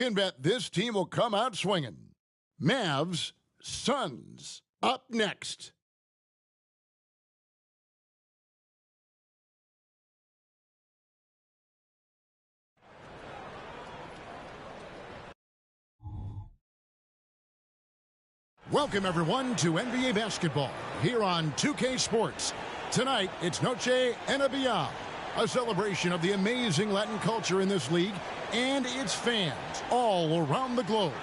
can bet this team will come out swinging. Mavs, Suns, up next. Welcome, everyone, to NBA basketball here on 2K Sports. Tonight, it's Noche NBA, a celebration of the amazing Latin culture in this league and its fans all around the globe.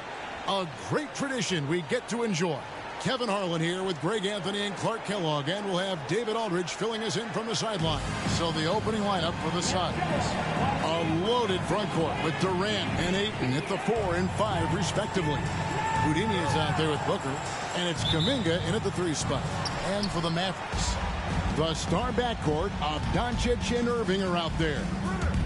A great tradition we get to enjoy. Kevin Harlan here with Greg Anthony and Clark Kellogg, and we'll have David Aldridge filling us in from the sideline. So the opening lineup for the Suns. A loaded front court with Durant and Ayton at the 4 and 5 respectively. Houdini is out there with Booker, and it's Kuminga in at the 3 spot. And for the Mavericks, the star backcourt of Doncic and Irving are out there.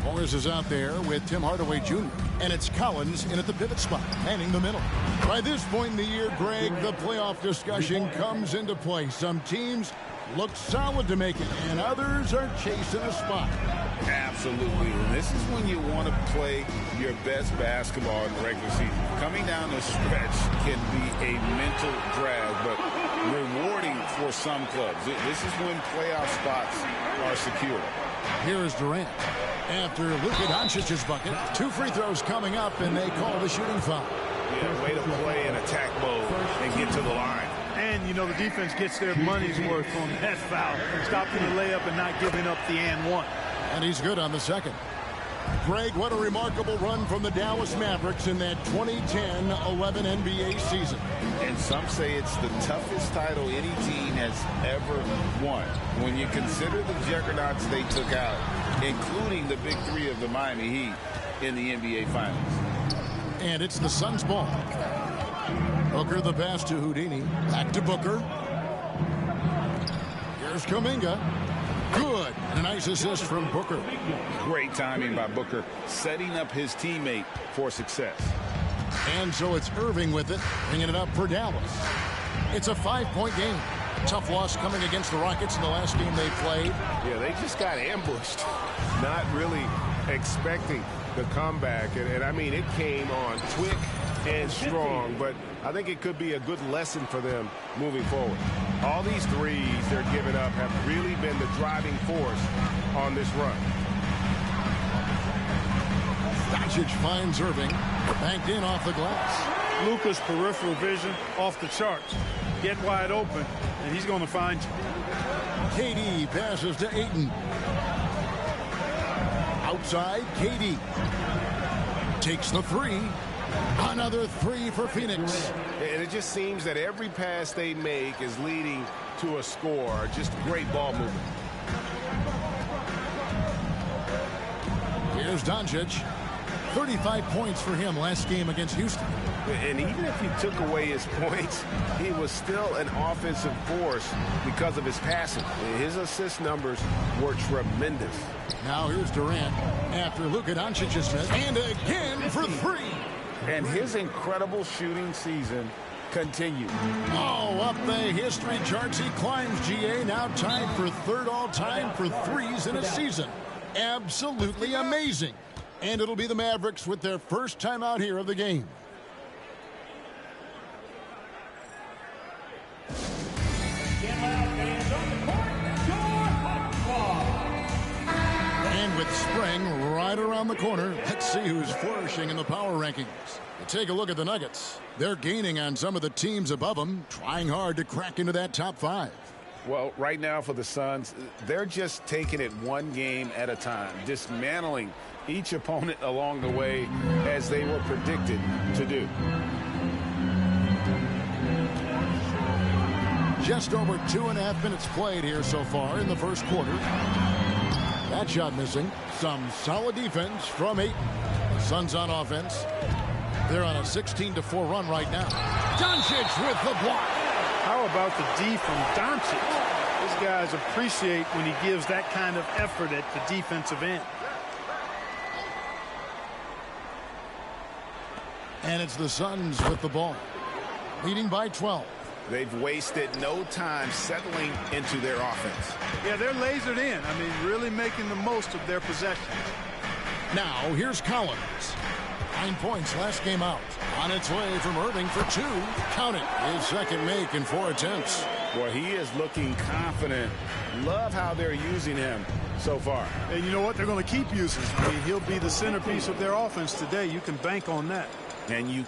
Morris is out there with Tim Hardaway Jr., and it's Collins in at the pivot spot, manning the middle. By this point in the year, Greg, the playoff discussion comes into play. Some teams look solid to make it, and others are chasing a spot. Absolutely. And this is when you want to play your best basketball in the regular season. Coming down the stretch can be a mental drag, but rewarding for some clubs. This is when playoff spots are secure. Here is Durant. After Luka Doncic's bucket, 2 free throws coming up, and they call the shooting foul. Yeah, way to play in attack mode and get to the line. And, you know, the defense gets their money's worth on that foul. Stopping the layup and not giving up the and one. And he's good on the second. Greg, what a remarkable run from the Dallas Mavericks in that 2010-11 NBA season. And some say it's the toughest title any team has ever won. When you consider the juggernauts they took out, including the big 3 of the Miami Heat in the NBA Finals. And it's the Suns' ball. Booker the pass to Houdini. Back to Booker. Here's Kuminga. Good. And a nice assist from Booker. Great timing by Booker, setting up his teammate for success. And so it's Irving with it, bringing it up for Dallas. It's a 5-point game. Tough loss coming against the Rockets in the last game they played. Yeah, they just got ambushed. Not really expecting the comeback. And I mean, it came on quick and strong, but I think it could be a good lesson for them moving forward. All these threes they're giving up have really been the driving force on this run. Doncic finds Irving, banked in off the glass. Luka's peripheral vision off the charts. Get wide open, and he's going to find you. KD passes to Ayton. Outside, KD takes the 3. Another 3 for Phoenix. And it just seems that every pass they make is leading to a score. Just great ball movement. Here's Doncic. 35 points for him last game against Houston. And even if you took away his points, he was still an offensive force because of his passing. His assist numbers were tremendous. Now here's Durant after Luka Doncic's miss. And again for 3. And his incredible shooting season continues. Oh, up the history charts he climbs, GA. Now tied for 3rd all-time for threes in a season. Absolutely amazing. And it'll be the Mavericks with their first time out here of the game. And with spring right around the corner, let's see who's flourishing in the power rankings. Take a look at the Nuggets. They're gaining on some of the teams above them, trying hard to crack into that top 5. Well, right now for the Suns, they're just taking it one game at a time, dismantling each opponent along the way as they were predicted to do. Just over 2.5 minutes played here so far in the first quarter. That shot missing. Some solid defense from Ayton. Suns on offense. They're on a 16-4 run right now. Doncic with the block. How about the D from Doncic? These guys appreciate when he gives that kind of effort at the defensive end. And it's the Suns with the ball, leading by 12. They've wasted no time settling into their offense. Yeah, they're lasered in. I mean, really making the most of their possession. Now, here's Collins. 9 points last game out. On its way from Irving for 2. Count it. His second make in 4 attempts. Boy, he is looking confident. Love how they're using him so far. And you know what? They're going to keep using him. I mean, he'll be the centerpiece of their offense today. You can bank on that. And you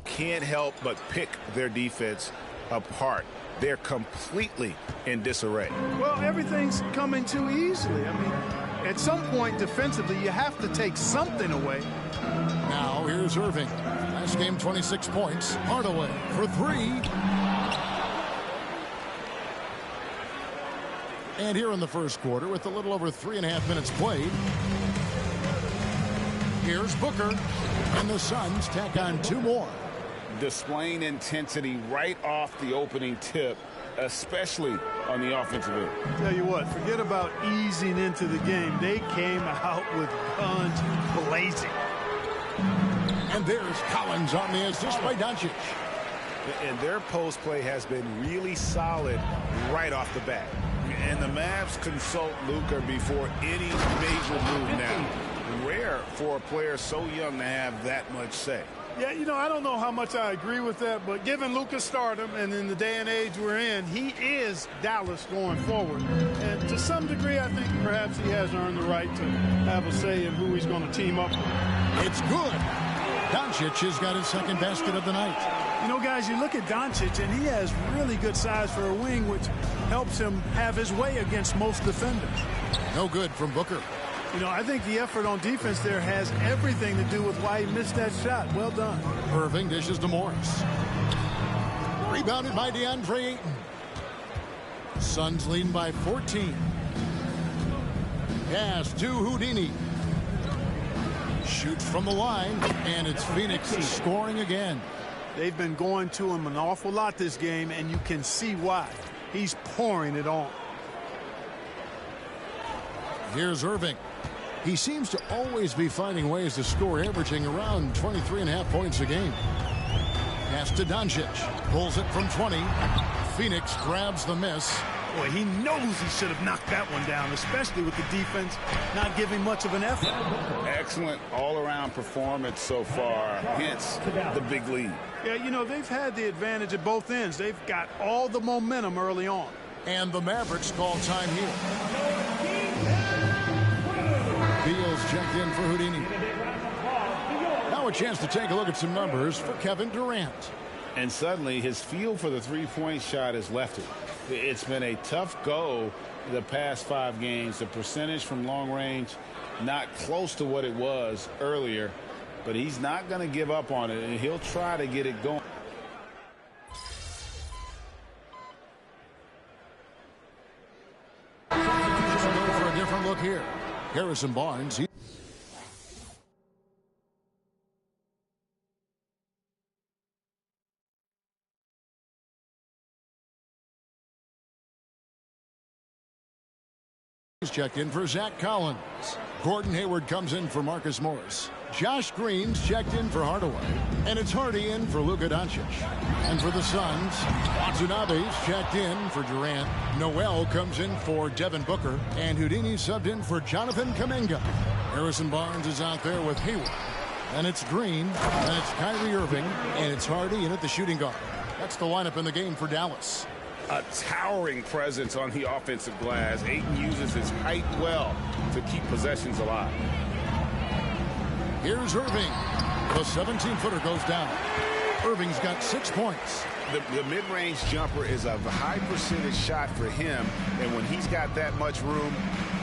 can't help but pick their defense apart. They're completely in disarray. Well, everything's coming too easily. I mean, at some point defensively, you have to take something away. Now here's Irving. Last game, 26 points. Hardaway for 3. And here in the first quarter, with a little over 3.5 minutes played, here's Booker, and the Suns tack on 2 more. Displaying intensity right off the opening tip, especially on the offensive end. Tell you what, forget about easing into the game. They came out with guns blazing. And there's Collins on the assist by Doncic. And their post play has been really solid right off the bat. And the Mavs consult Luka before any major move now. Rare for a player so young to have that much say. Yeah, you know, I don't know how much I agree with that, but given Luka's stardom and in the day and age we're in, he is Dallas going forward. And to some degree, I think perhaps he has earned the right to have a say in who he's going to team up with. It's good. Doncic has got his second basket of the night. You know, guys, you look at Doncic, and he has really good size for a wing, which helps him have his way against most defenders. No good from Booker. You know, I think the effort on defense there has everything to do with why he missed that shot. Well done. Irving dishes to Morris. Rebounded by DeAndre Ayton. Suns leading by 14. Pass to Houdini. Shoots from the line, and it's Phoenix scoring again. They've been going to him an awful lot this game, and you can see why. He's pouring it on. Here's Irving. He seems to always be finding ways to score, averaging around 23.5 points a game. Pass to Doncic. Pulls it from 20. Phoenix grabs the miss. Boy, he knows he should have knocked that one down, especially with the defense not giving much of an effort. Excellent all-around performance so far, hence the big lead. Yeah, you know, they've had the advantage at both ends. They've got all the momentum early on. And the Mavericks call time here. Beal's checked in for Houdini. Now a chance to take a look at some numbers for Kevin Durant. And suddenly his feel for the three-point shot has left him. It's been a tough go the past 5 games. The percentage from long range not close to what it was earlier, but he's not going to give up on it, and he'll try to get it going. For a different look here. Harrison Barnes. He's checked in for Zach Collins. Gordon Hayward comes in for Marcus Morris. Josh Green's checked in for Hardaway. And it's Hardy in for Luka Doncic. And for the Suns, Watanabe's checked in for Durant. Noel comes in for Devin Booker. And Houdini subbed in for Jonathan Kuminga. Harrison Barnes is out there with Hayward. And it's Green. And it's Kyrie Irving. And it's Hardy in at the shooting guard. That's the lineup in the game for Dallas. A towering presence on the offensive glass. Ayton uses his height well to keep possessions alive. Here's Irving. The 17-footer goes down. Irving's got 6 points. The mid-range jumper is a high percentage shot for him, and when he's got that much room,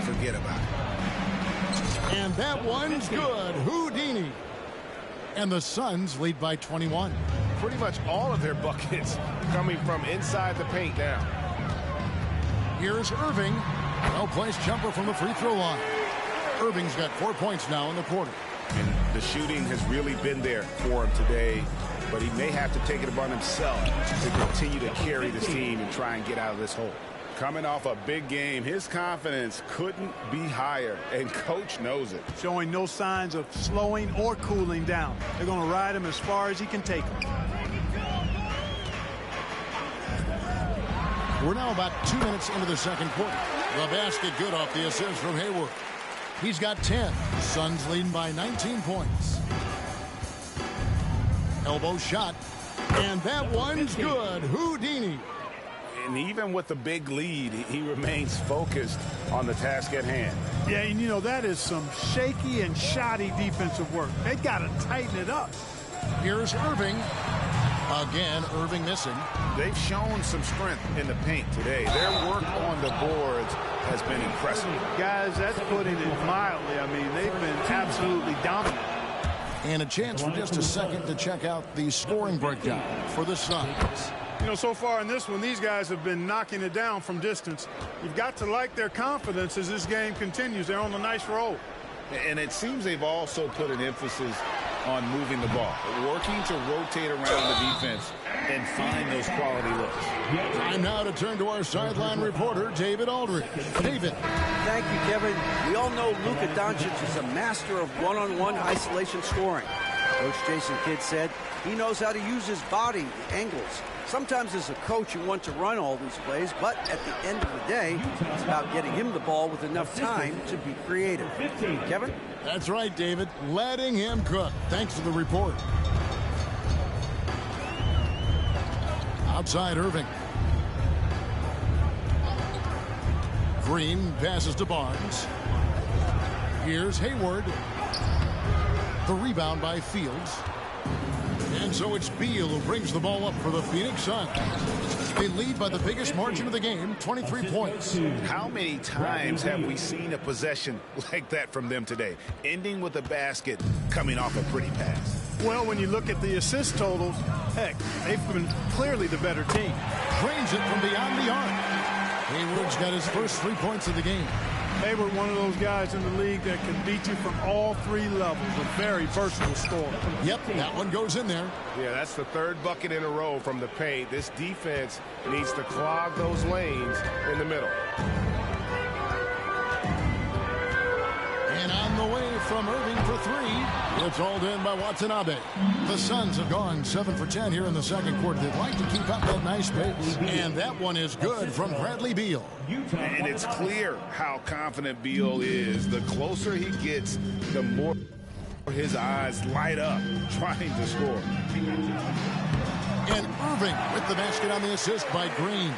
forget about it. And that one's good. Houdini. And the Suns lead by 21. Pretty much all of their buckets coming from inside the paint now. Here's Irving. Well-placed jumper from the free throw line. Irving's got 4 points now in the quarter. And the shooting has really been there for him today, but he may have to take it upon himself to continue to carry this team and try and get out of this hole. Coming off a big game, his confidence couldn't be higher, and coach knows it. Showing no signs of slowing or cooling down. They're going to ride him as far as he can take him. We're now about 2 minutes into the second quarter. The basket good off the assist from Hayward. He's got 10. Suns leading by 19 points. Elbow shot. And that one's good. Houdini. And even with the big lead, he remains focused on the task at hand. Yeah, and you know, that is some shaky and shoddy defensive work. They got to tighten it up. Here's Irving. Again, Irving missing. They've shown some strength in the paint today. Their work on the boards has been impressive. Guys, that's putting it mildly. I mean, they've been absolutely dominant. And a chance for just a second to check out the scoring breakdown for the Suns. You know, so far in this one, these guys have been knocking it down from distance. You've got to like their confidence as this game continues. They're on a nice roll. And it seems they've also put an emphasis on moving the ball, working to rotate around the defense and find those quality looks. Time now to turn to our sideline reporter, David Aldridge. David. Thank you, Kevin. We all know Luka Doncic is a master of one-on-one isolation scoring. Coach Jason Kidd said he knows how to use his body, angles. Sometimes as a coach you want to run all these plays, but at the end of the day, it's about getting him the ball with enough time to be creative. Kevin? That's right, David. Letting him cook. Thanks for the report. Outside Irving. Green passes to Barnes. Here's Hayward. The rebound by Fields. And so it's Beal who brings the ball up for the Phoenix Suns. They lead by the biggest margin of the game, 23 points. How many times have we seen a possession like that from them today, ending with a basket coming off a pretty pass? Well, when you look at the assist totals, heck, they've been clearly the better team. Drains it from beyond the arc. Hayward's got his first 3 points of the game. Hayward, one of those guys in the league that can beat you from all three levels. A very versatile scorer. Yep, that one goes in there. Yeah, that's the third bucket in a row from the paint. This defense needs to clog those lanes in the middle. And on the way from Irving for three, it's all in by Watanabe. The Suns have gone 7 for 10 here in the second quarter. They'd like to keep up that nice pace. And that one is good from Bradley Beal. And it's clear how confident Beal is. The closer he gets, the more his eyes light up trying to score. And Irving with the basket on the assist by Green.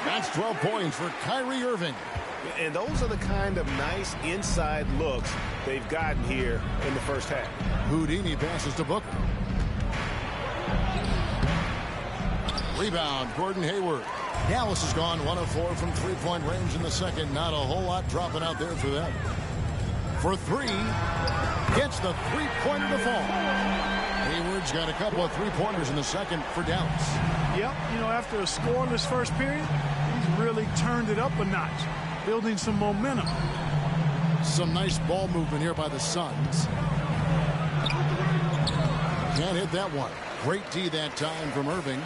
That's 12 points for Kyrie Irving. And those are the kind of nice inside looks they've gotten here in the first half. Houdini passes to Booker. Rebound, Gordon Hayward. Dallas has gone 1 of 4 from three-point range in the second. Not a whole lot dropping out there for them. For three, gets the three-pointer to fall. Hayward's got a couple of three-pointers in the second for Dallas. Yep, you know, after a scoreless first period, he's really turned it up a notch, building some momentum. Some nice ball movement here by the Suns. Can't hit that one. Great D that time from Irving.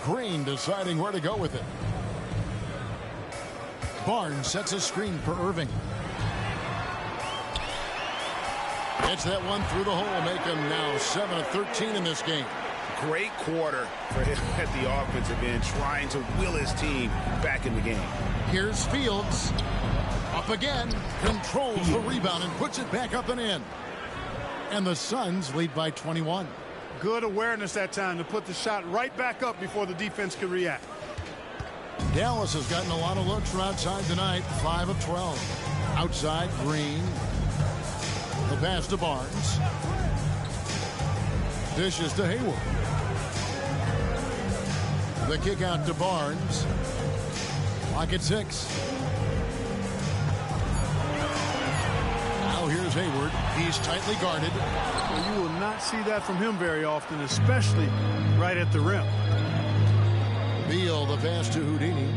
Green deciding where to go with it. Barnes sets a screen for Irving. Gets that one through the hole, make him now 7 of 13 in this game. Great quarter for him at the offensive end, trying to will his team back in the game. Here's Fields. Up again. Controls the rebound and puts it back up and in. And the Suns lead by 21. Good awareness that time to put the shot right back up before the defense could react. Dallas has gotten a lot of looks from outside tonight. 5 of 12. Outside, Green. The pass to Barnes. Dishes to Hayward. The kick out to Barnes. Clock at 6. Now here's Hayward. He's tightly guarded. Well, you will not see that from him very often, especially right at the rim. Beal, the pass to Houdini.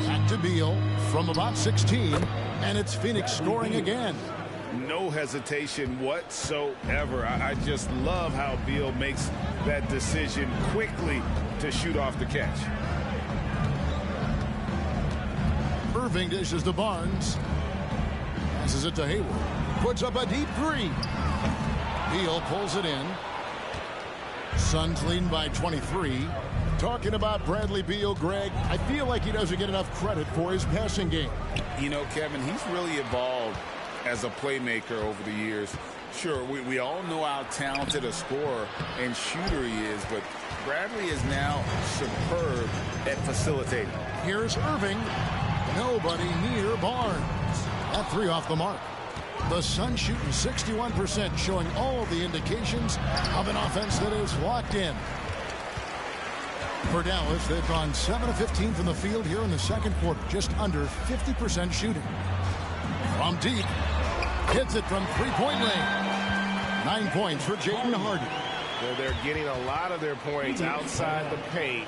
Back to Beal from about 16. And it's Phoenix scoring again. No hesitation whatsoever. I just love how Beal makes that decision quickly to shoot off the catch. Irving dishes to Barnes. Passes it to Hayward. Puts up a deep three. Beal pulls it in. Suns leading by 23. Talking about Bradley Beal, Greg, I feel like he doesn't get enough credit for his passing game. You know, Kevin, he's really evolved as a playmaker over the years. Sure, we all know how talented a scorer and shooter he is, but Bradley is now superb at facilitating. Here's Irving. Nobody near Barnes. That three off the mark. The Suns shooting 61%, showing all the indications of an offense that is locked in. For Dallas, they've gone 7 of 15 from the field here in the second quarter, just under 50% shooting. From deep, hits it from three-point range. 9 points for Jaden Hardy. They're getting a lot of their points outside the paint.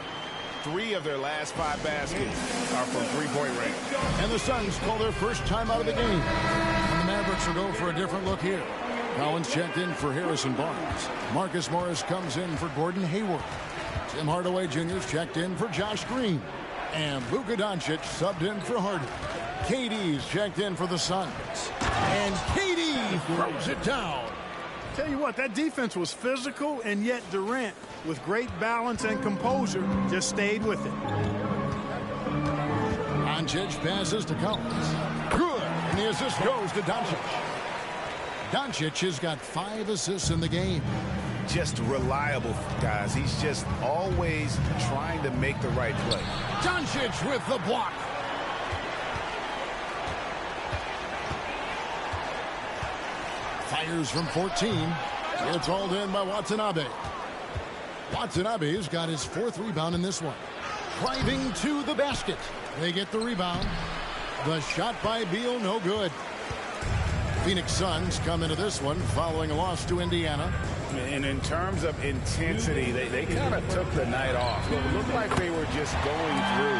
3 of their last 5 baskets are from three-point range. And the Suns call their first time out of the game. And the Mavericks will go for a different look here. Collins checked in for Harrison Barnes. Marcus Morris comes in for Gordon Hayward. Tim Hardaway Jr. is checked in for Josh Green. And Luka Doncic subbed in for Hardy. KD's checked in for the Suns. And KD throws it down. Tell you what, that defense was physical, and yet Durant, with great balance and composure, just stayed with it. Doncic passes to Collins. Good. And the assist goes to Doncic. Doncic has got 5 assists in the game. Just reliable, guys. He's just always trying to make the right play. Doncic with the block. Fires from 14. It's hauled in by Watanabe. Watanabe's got his 4th rebound in this one. Driving to the basket. They get the rebound. The shot by Beal, no good. Phoenix Suns come into this one following a loss to Indiana. And in terms of intensity, they kind of took the night off. It looked like they were just going through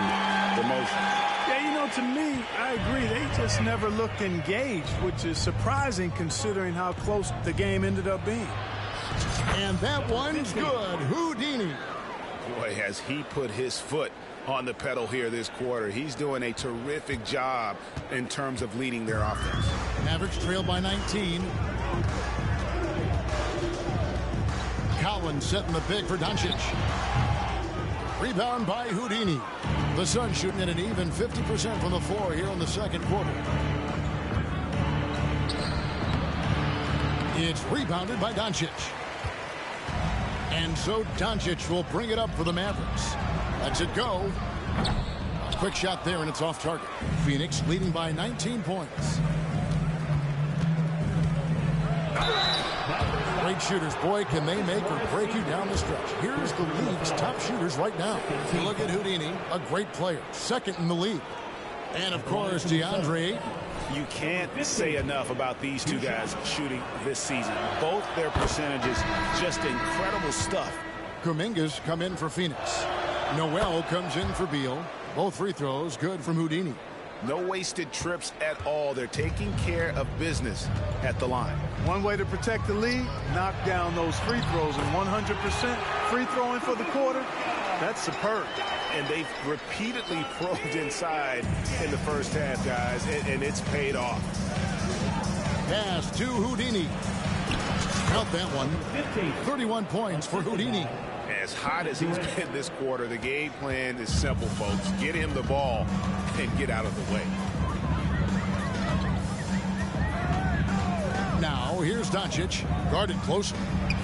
the motions. Yeah, you know, to me, I agree. They just never looked engaged, which is surprising considering how close the game ended up being. And that one's good. Houdini. Boy, has he put his foot on the pedal here this quarter. He's doing a terrific job in terms of leading their offense. Mavericks trail by 19. Collins setting the pick for Doncic. Rebound by Houdini. The Suns shooting at an even 50% from the floor here in the second quarter. It's rebounded by Doncic. And so Doncic will bring it up for the Mavericks. Lets it go. A quick shot there, and it's off target. Phoenix leading by 19 points. Great shooters. Boy, can they make or break you down the stretch. Here's the league's top shooters right now. You look at Houdini, a great player, 2nd in the league. And, of course, DeAndre. You can't say enough about these two guys shooting this season. Both their percentages, just incredible stuff. Kuminga's come in for Phoenix. Noel comes in for Beal. Both free throws good from Houdini. No wasted trips at all. They're taking care of business at the line. One way to protect the lead, knock down those free throws, and 100% free throwing for the quarter, that's superb. And they've repeatedly probed inside in the first half, guys, and it's paid off. Pass to Houdini. Count that one. 31 points for Houdini. As hot as he's been this quarter, the game plan is simple, folks. Get him the ball and get out of the way. Now, here's Doncic. Guarded closer.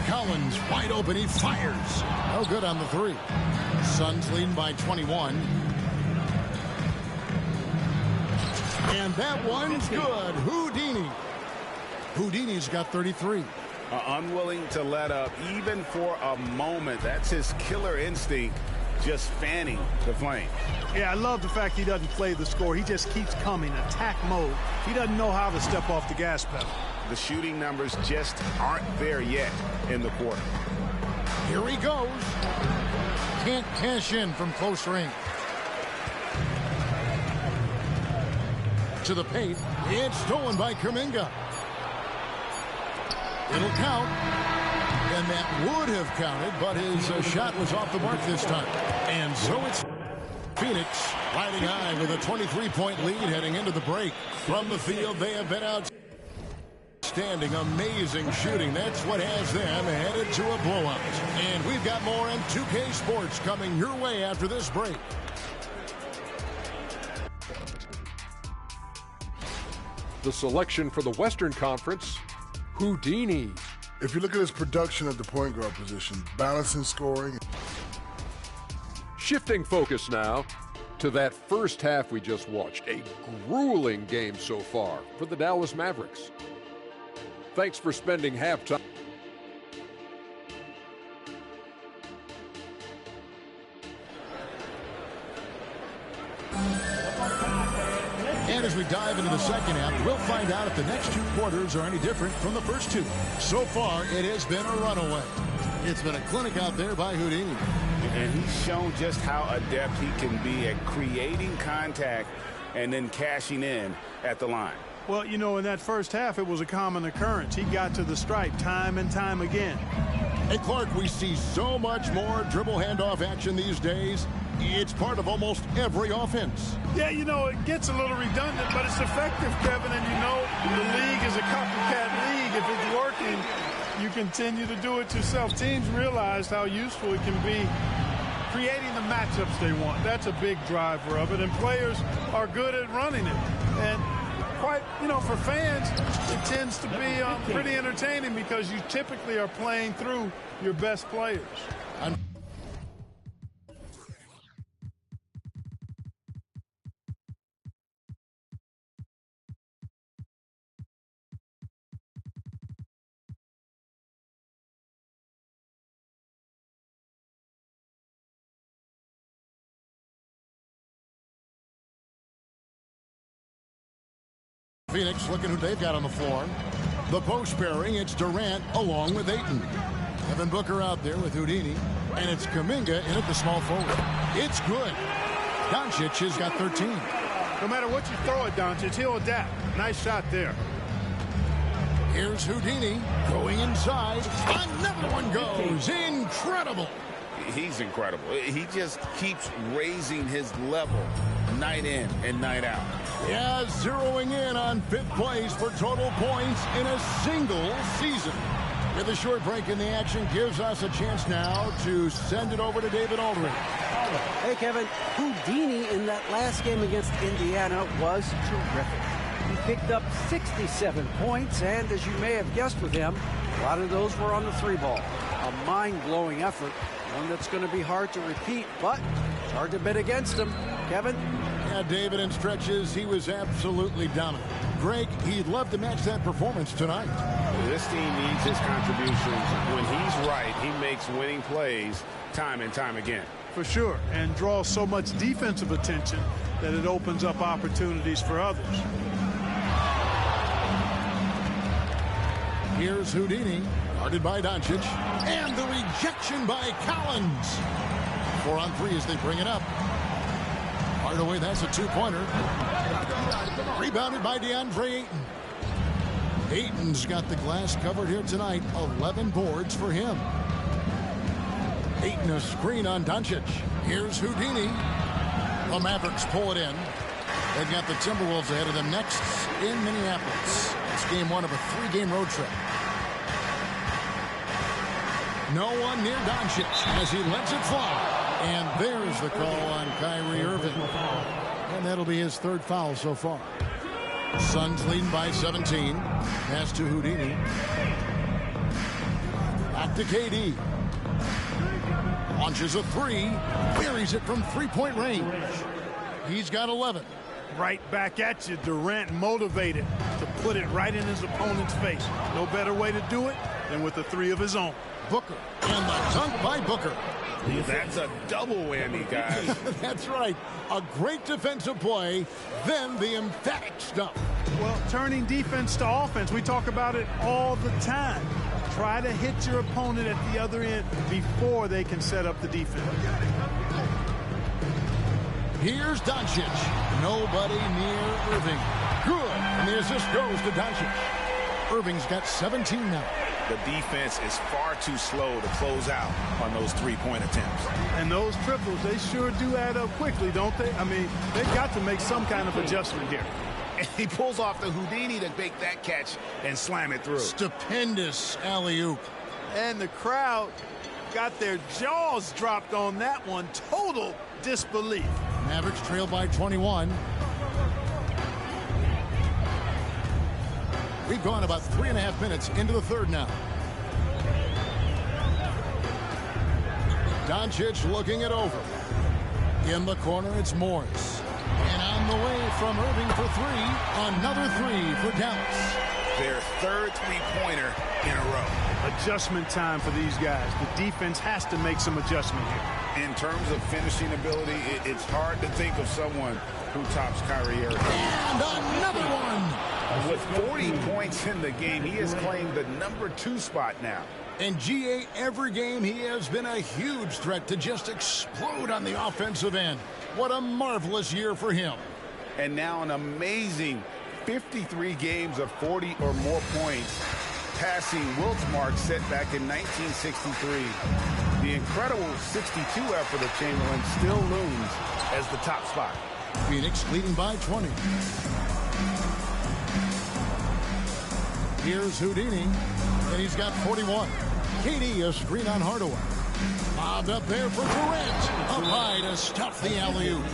Collins wide open. He fires. No good on the 3. Suns leading by 21. And that one's good. Houdini. Houdini's got 33. Unwilling to let up even for a moment. That's his killer instinct, just fanning the flame. Yeah, I love the fact he doesn't play the score. He just keeps coming, attack mode. He doesn't know how to step off the gas pedal. The shooting numbers just aren't there yet in the quarter. Here he goes. Can't cash in from close range. To the paint. It's stolen by Kuminga. It'll count. And that would have counted, but his shot was off the mark this time. And so it's Phoenix riding high with a 23-point lead heading into the break. From the field, they have been outstanding, amazing shooting. That's what has them headed to a blowout. And we've got more in 2K Sports coming your way after this break. The selection for the Western Conference, Houdini. If you look at his production at the point guard position, balancing scoring. Shifting focus now to that first half we just watched. A grueling game so far for the Dallas Mavericks. Thanks for spending halftime. And as we dive into the second half, we'll find out if the next two quarters are any different from the first two. So far, it has been a runaway. It's been a clinic out there by Houdini. And he's shown just how adept he can be at creating contact and then cashing in at the line. Well, you know, in that first half, it was a common occurrence. He got to the stripe time and time again. Hey, Clark, we see so much more dribble handoff action these days. It's part of almost every offense. Yeah, you know, it gets a little redundant, but it's effective, Kevin. And you know, the league is a copycat league. If it's working, you continue to do it yourself. Teams realize how useful it can be creating the matchups they want. That's a big driver of it, and players are good at running it. And quite, you know, for fans, it tends to be pretty entertaining because you typically are playing through your best players. Phoenix looking who they've got on the floor. The post pairing, it's Durant along with Ayton. Devin Booker out there with Houdini. And it's Kuminga in at the small forward. It's good. Doncic has got 13. No matter what you throw at Doncic, he'll adapt. Nice shot there. Here's Houdini going inside. Another one goes. Incredible. He's incredible. He just keeps raising his level night in and night out. Yeah, zeroing in on fifth place for total points in a single season. With a short break in the action, gives us a chance now to send it over to David Aldridge. Hey, Kevin, Houdini in that last game against Indiana was terrific. He picked up 67 points, and as you may have guessed with him, a lot of those were on the three ball. A mind-blowing effort, one that's going to be hard to repeat, but it's hard to bet against him. Kevin? Yeah, David, in stretches, he was absolutely dominant. Greg, he'd love to match that performance tonight. This team needs his contributions. When he's right, he makes winning plays time and time again. For sure, and draws so much defensive attention that it opens up opportunities for others. Here's Houdini, guarded by Doncic, and the rejection by Collins. 4 on 3 as they bring it up. Hardaway, that's a two-pointer. Rebounded by DeAndre Ayton. Ayton's got the glass covered here tonight. 11 boards for him. Ayton a screen on Doncic. Here's Houdini. The Mavericks pull it in. They've got the Timberwolves ahead of them next in Minneapolis. It's game 1 of a 3-game road trip. No one near Doncic as he lets it fly. And there's the call on Kyrie Irving. And that'll be his 3rd foul so far. Suns leading by 17. Pass to Houdini. Back to KD. Launches a 3. Buries it from 3-point range. He's got 11. Right back at you, Durant, motivated to put it right in his opponent's face. No better way to do it than with a 3 of his own. Booker, and the dunk by Booker. That's a double whammy, guys. That's right. A great defensive play, then the emphatic stuff. Well, turning defense to offense, we talk about it all the time. Try to hit your opponent at the other end before they can set up the defense. Here's Doncic. Nobody near Irving. Good. And the assist goes to Doncic. Irving's got 17 now. The defense is far too slow to close out on those 3-point attempts. And those triples, they sure do add up quickly, don't they? I mean, they've got to make some kind of adjustment here. And he pulls off the Houdini to make that catch and slam it through. Stupendous alley-oop. And the crowd got their jaws dropped on that one. Total disbelief. Mavericks trail by 21. We've gone about 3.5 minutes into the third now. Doncic looking it over. In the corner, it's Morris. And on the way from Irving for three. Another three for Dallas. Their third three-pointer in a row. Adjustment time for these guys. The defense has to make some adjustment here. In terms of finishing ability, it's hard to think of someone who tops Kyrie Irving. And another one. With 40 points in the game, he has claimed the #2 spot now. And GA, every game he has been a huge threat to just explode on the offensive end. What a marvelous year for him. And now an amazing 53 games of 40 or more points, passing Wilt's mark set back in 1963. The incredible 62 effort of Chamberlain still looms as the top spot. Phoenix leading by 20. Here's Houdini, and he's got 41. KD, a screen on Hardaway. Lobbed up there for Durant. Up high to stuff the alley-oop.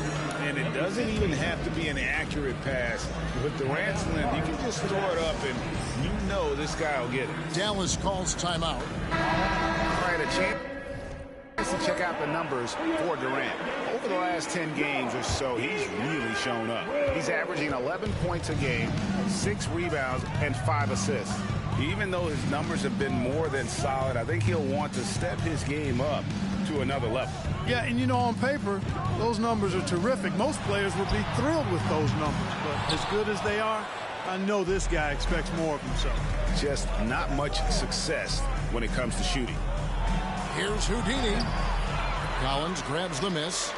And it doesn't even have to be an accurate pass. With Durant's length, you can just throw it up, and you know this guy will get it. Dallas calls timeout. All right, a chance to check out the numbers for Durant. Over the last 10 games or so, he's really shown up. He's averaging 11 points a game, 6 rebounds, and 5 assists. Even though his numbers have been more than solid, I think he'll want to step his game up to another level. Yeah, and you know, on paper, those numbers are terrific. Most players would be thrilled with those numbers, but as good as they are, I know this guy expects more of himself. Just not much success when it comes to shooting. Here's Houdini. Collins grabs the miss.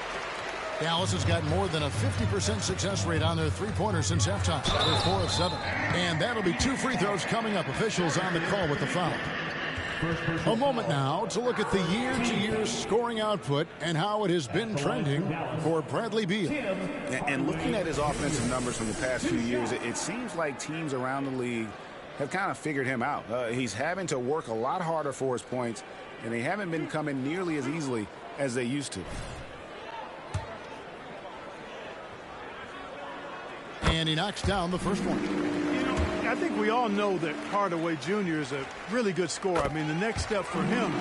Dallas has got more than a 50% success rate on their three-pointers since halftime. They're 4 of 7. And that'll be 2 free throws coming up. Officials on the call with the foul. A moment now to look at the year-to-year scoring output and how it has been trending for Bradley Beal. And looking at his offensive numbers from the past few years, it seems like teams around the league have kind of figured him out. He's having to work a lot harder for his points, and they haven't been coming nearly as easily as they used to. And he knocks down the first one. You know, I think we all know that Hardaway Jr. is a really good scorer. I mean, the next step for him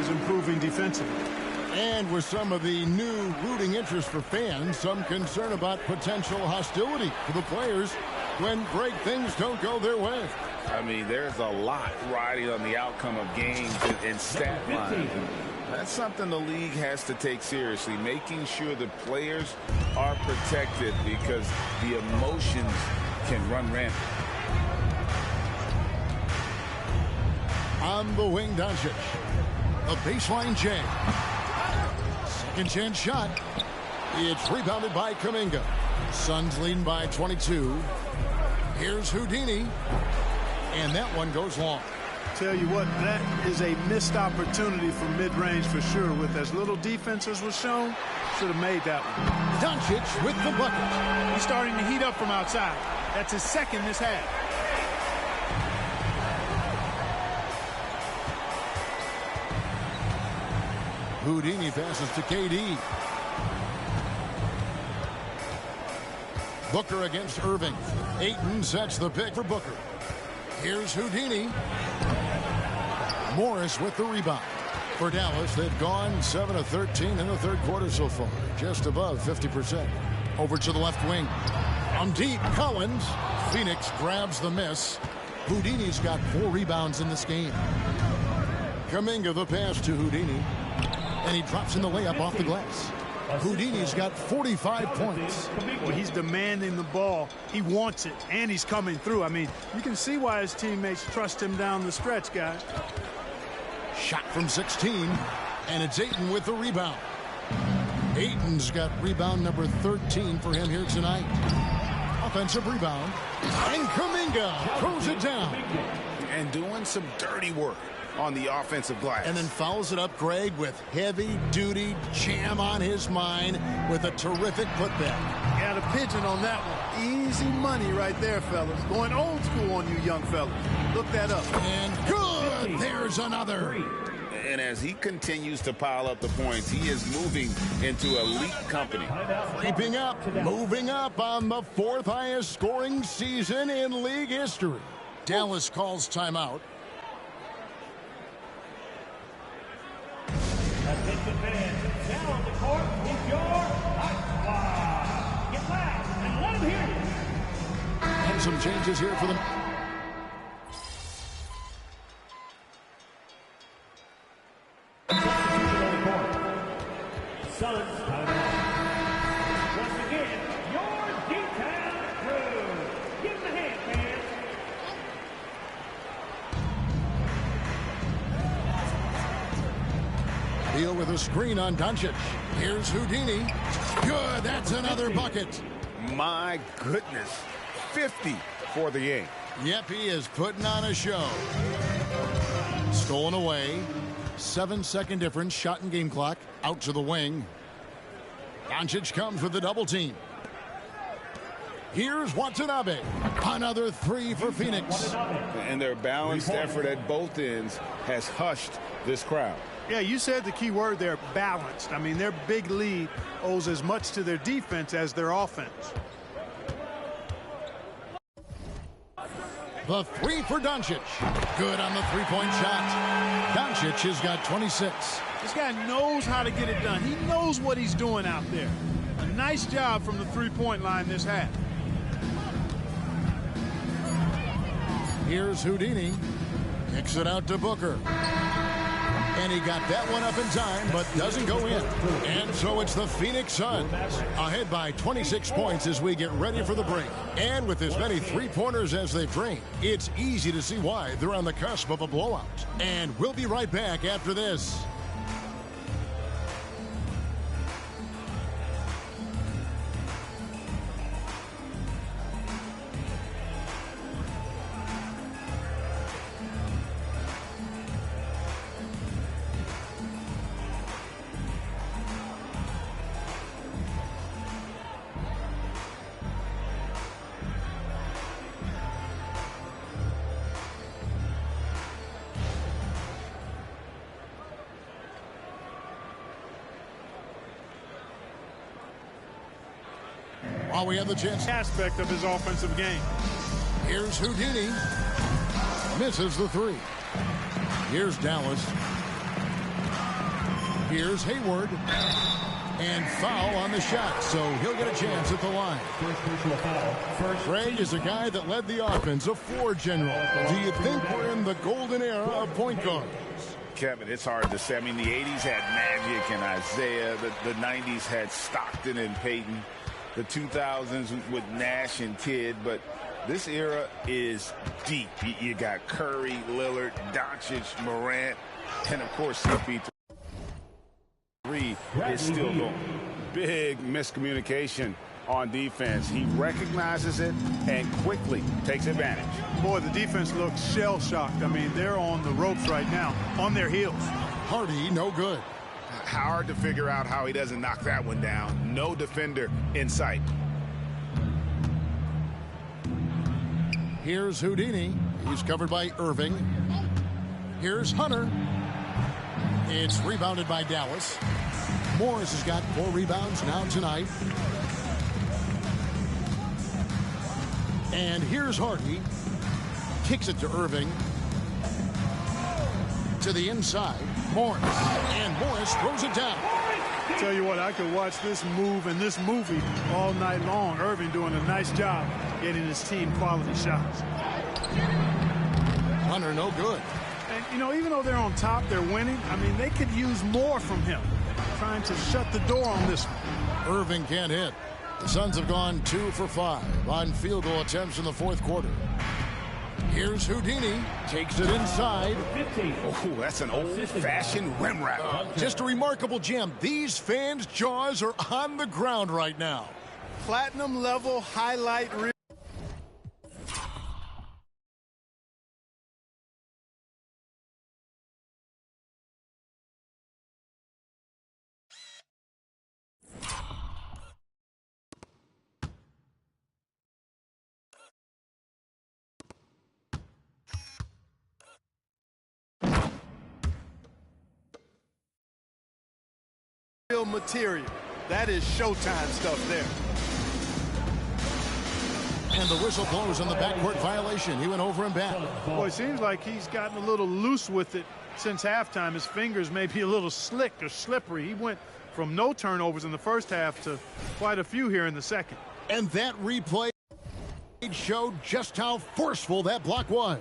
is improving defensively. And with some of the new rooting interest for fans, some concern about potential hostility for the players when break things don't go their way. I mean, there's a lot riding on the outcome of games and stat lines. That's something the league has to take seriously, making sure the players are protected because the emotions can run rampant. On the wing, Doncic. A baseline J. Second chance shot. It's rebounded by Kuminga. Suns leading by 22. Here's Houdini. And that one goes long. Tell you what, that is a missed opportunity for mid-range for sure. With as little defense as was shown, should have made that one. Doncic with the bucket. He's starting to heat up from outside. That's his second this half. Houdini passes to KD. Booker against Irving. Ayton sets the pick for Booker. Here's Houdini. Morris with the rebound. For Dallas, they've gone 7 of 13 in the third quarter so far. Just above 50%. Over to the left wing. On deep, Collins. Phoenix grabs the miss. Houdini's got 4 rebounds in this game. Kuminga the pass to Houdini. And he drops in the layup off the glass. Houdini's got 45 points. Well, he's demanding the ball. He wants it, and he's coming through. I mean, you can see why his teammates trust him down the stretch, guys. Shot from 16, and it's Ayton with the rebound. Ayton's got rebound number 13 for him here tonight. Offensive rebound, and Kuminga throws it down. And doing some dirty work on the offensive glass. And then follows it up, Greg, with heavy-duty jam on his mind with a terrific putback. Got a pigeon on that one. Easy money right there, fellas. Going old school on you young fellas. Look that up. And good! There's another. And as he continues to pile up the points, he is moving into elite company. Creeping up, moving up on the 4th highest scoring season in league history. Dallas calls timeout. Attention fans, now on the court is your hot squad. Get loud and let them hear you. And some changes here for them. Suns timeout. Once again, your D-Town crew. Give them a hand, fans. Deal with a screen on Doncic. Here's Houdini. Good, that's another bucket. My goodness. 50 for the game. Yep, he is putting on a show. Stolen away. 7-second difference. Shot and game clock. Out to the wing. Doncic comes with the double team. Here's Watanabe. Another three for Phoenix. And their balanced effort at both ends has hushed this crowd. Yeah, you said the key word there, balanced. I mean, their big lead owes as much to their defense as their offense. The three for Doncic. Good on the three-point shot. Doncic has got 26. This guy knows how to get it done. He knows what he's doing out there. A nice job from the three-point line this half. Here's Houdini. Kicks it out to Booker. And he got that one up in time, but doesn't go in. And so it's the Phoenix Suns ahead by 26 points as we get ready for the break. And with as many three-pointers as they've drained, it's easy to see why they're on the cusp of a blowout. And we'll be right back after this. While we have the chance. Aspect of his offensive game. Here's Houdini. Misses the three. Here's Dallas. Here's Hayward. And foul on the shot, so he'll get a chance at the line. Ray is a guy that led the offense, a floor general. Do you think we're in the golden era of point guards? Kevin, it's hard to say. I mean, the 80s had Magic and Isaiah. The 90s had Stockton and Peyton. The 2000s with Nash and Kidd, but this era is deep. You got Curry, Lillard, Doncic, Morant, and of course CP3 is still going. Big miscommunication on defense. He recognizes it and quickly takes advantage. Boy, the defense looks shell-shocked. I mean, they're on the ropes right now, on their heels. Hardy, no good. Hard to figure out how he doesn't knock that one down. No defender in sight. Here's Houdini. He's covered by Irving. Here's Hunter. It's rebounded by Dallas. Morris has got 4 rebounds now tonight. And here's Hardy. Kicks it to Irving. To the inside. Morris. And Morris throws it down. Tell you what, I could watch this move and this movie all night long. Irving doing a nice job getting his team quality shots. Hunter, no good. And, you know, even though they're on top, they're winning. I mean, they could use more from him. Trying to shut the door on this one. Irving can't hit. The Suns have gone 2 for 5 on field goal attempts in the fourth quarter. Here's Houdini. Takes it inside. Oh, that's an old-fashioned rim wrap. Just a remarkable jam. These fans' jaws are on the ground right now. Platinum level highlight reel. Material. That is Showtime stuff there. And the whistle blows on the backcourt violation. He went over and back. Boy, it seems like he's gotten a little loose with it since halftime. His fingers may be a little slick or slippery. He went from no turnovers in the first half to quite a few here in the second. And that replay showed just how forceful that block was.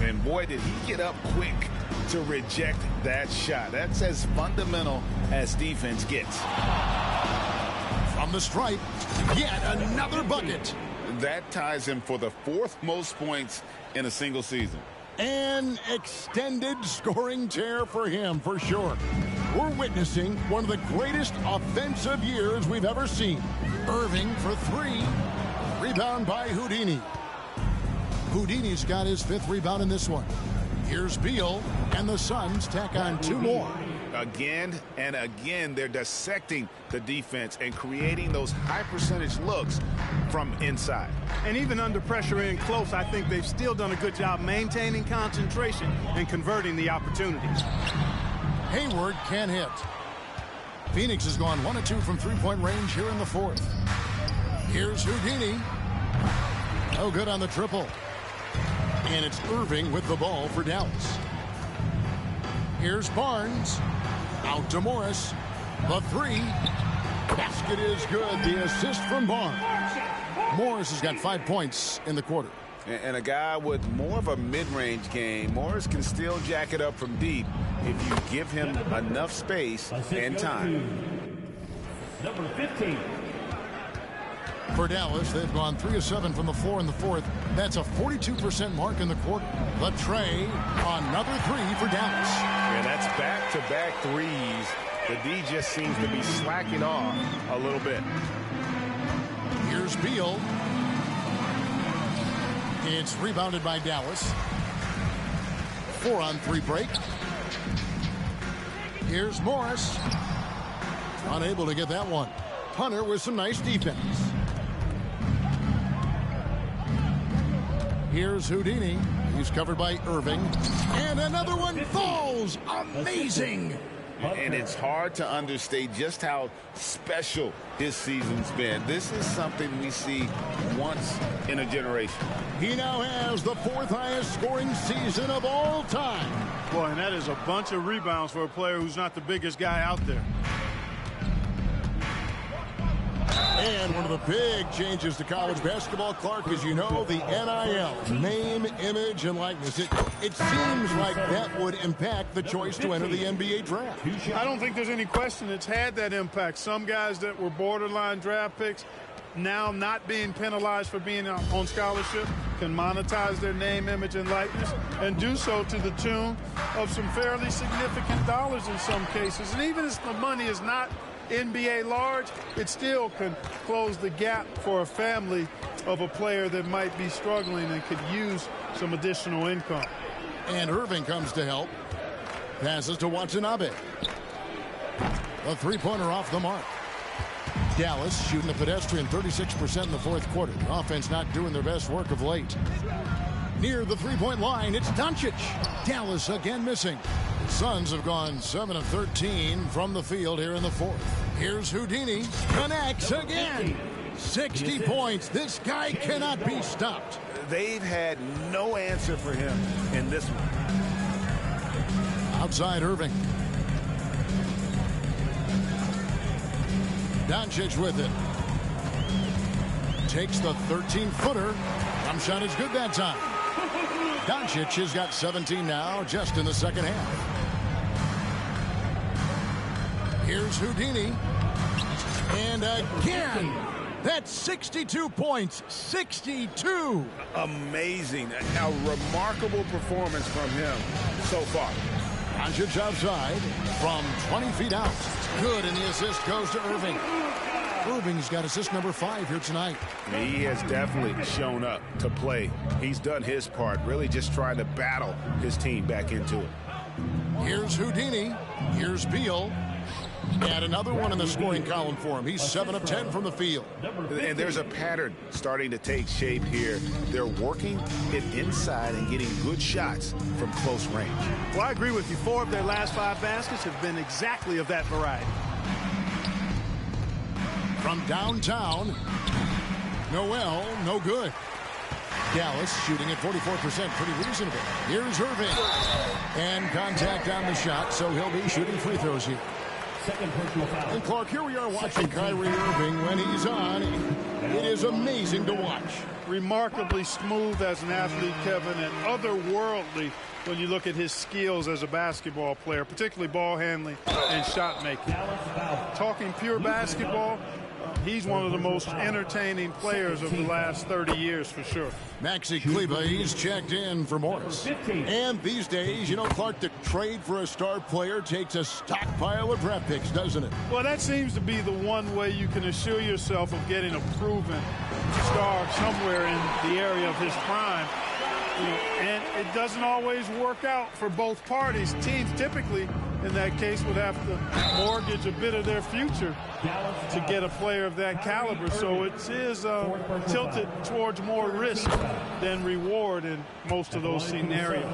And boy, did he get up quick to reject that shot. That's as fundamental as defense gets. From the stripe, yet another bucket. That ties him for the 4th most points in a single season. An extended scoring tear for him, for sure. We're witnessing one of the greatest offensive years we've ever seen. Irving for 3. Rebound by Houdini. Houdini's got his 5th rebound in this one. Here's Beal, and the Suns tack on 2 more. Again and again, they're dissecting the defense and creating those high percentage looks from inside. And even under pressure in close, I think they've still done a good job maintaining concentration and converting the opportunities. Hayward can't hit. Phoenix has gone 1 of 2 from three-point range here in the 4th. Here's Houdini. No good on the triple. And it's Irving with the ball for Dallas. Here's Barnes. Out to Morris. The 3. Basket is good. The assist from Barnes. Morris has got 5 points in the quarter. And a guy with more of a mid-range game, Morris can still jack it up from deep if you give him enough space and time. Number 15. For Dallas, they've gone 3 of 7 from the floor in the 4th. That's a 42% mark in the quarter. The tray, another 3 for Dallas. Yeah, that's back-to-back threes. The D just seems to be slacking off a little bit. Here's Beal. It's rebounded by Dallas. 4-on-3 break. Here's Morris. Unable to get that one. Hunter with some nice defense. Here's Houdini. He's covered by Irving. And another one falls. Amazing. And it's hard to understate just how special his season's been. This is something we see once in a generation. He now has the 4th highest scoring season of all time. Boy, and that is a bunch of rebounds for a player who's not the biggest guy out there. And one of the big changes to college basketball, Clark, as you know, the NIL, name, image, and likeness. It seems like that would impact the choice to enter the NBA draft. I don't think there's any question it's had that impact. Some guys that were borderline draft picks now not being penalized for being on scholarship can monetize their name, image, and likeness and do so to the tune of some fairly significant dollars in some cases. And even if the money is not NBA large, it still can close the gap for a family of a player that might be struggling and could use some additional income. And Irving comes to help. Passes to Watanabe. A 3-pointer off the mark. Dallas shooting a pedestrian 36% in the 4th quarter. The offense not doing their best work of late. Near the 3-point line, it's Doncic. Dallas again missing. The Suns have gone 7 of 13 from the field here in the 4th. Here's Houdini. Connects again. 60 points. This guy cannot be stopped. They've had no answer for him in this one. Outside Irving. Doncic with it. Takes the 13-footer. Jump shot is good that time. Doncic has got 17 now, just in the second half. Here's Houdini. And again, that's 62 points. 62. Amazing. A remarkable performance from him so far. Doncic outside from 20 feet out. Good, and the assist goes to Irving. Irving's got assist number 5 here tonight. He has definitely shown up to play. He's done his part, really just trying to battle his team back into it. Here's Houdini. Here's Beal. And another one in the scoring column for him. He's 7 of 10 from the field. And there's a pattern starting to take shape here. They're working it inside and getting good shots from close range. Well, I agree with you. 4 of their last 5 baskets have been exactly of that variety. From downtown, Noel, no good. Dallas shooting at 44%, pretty reasonable. Here's Irving. And contact on the shot, so he'll be shooting free throws here. And Clark, here we are watching Kyrie Irving when he's on. It is amazing to watch. Remarkably smooth as an athlete, Kevin, and otherworldly when you look at his skills as a basketball player, particularly ball handling and shot making. Talking pure basketball, he's one of the most entertaining players of the last 30 years for sure. Maxi Kleber, he's checked in for Morris. And these days, you know, Clark, the trade for a star player takes a stockpile of draft picks, doesn't it? Well, that seems to be the one way you can assure yourself of getting a proven star somewhere in the area of his prime. And it doesn't always work out for both parties. Teams typically, in that case, would have to mortgage a bit of their future to get a player of that caliber. So it is tilted towards more risk than reward in most of those scenarios.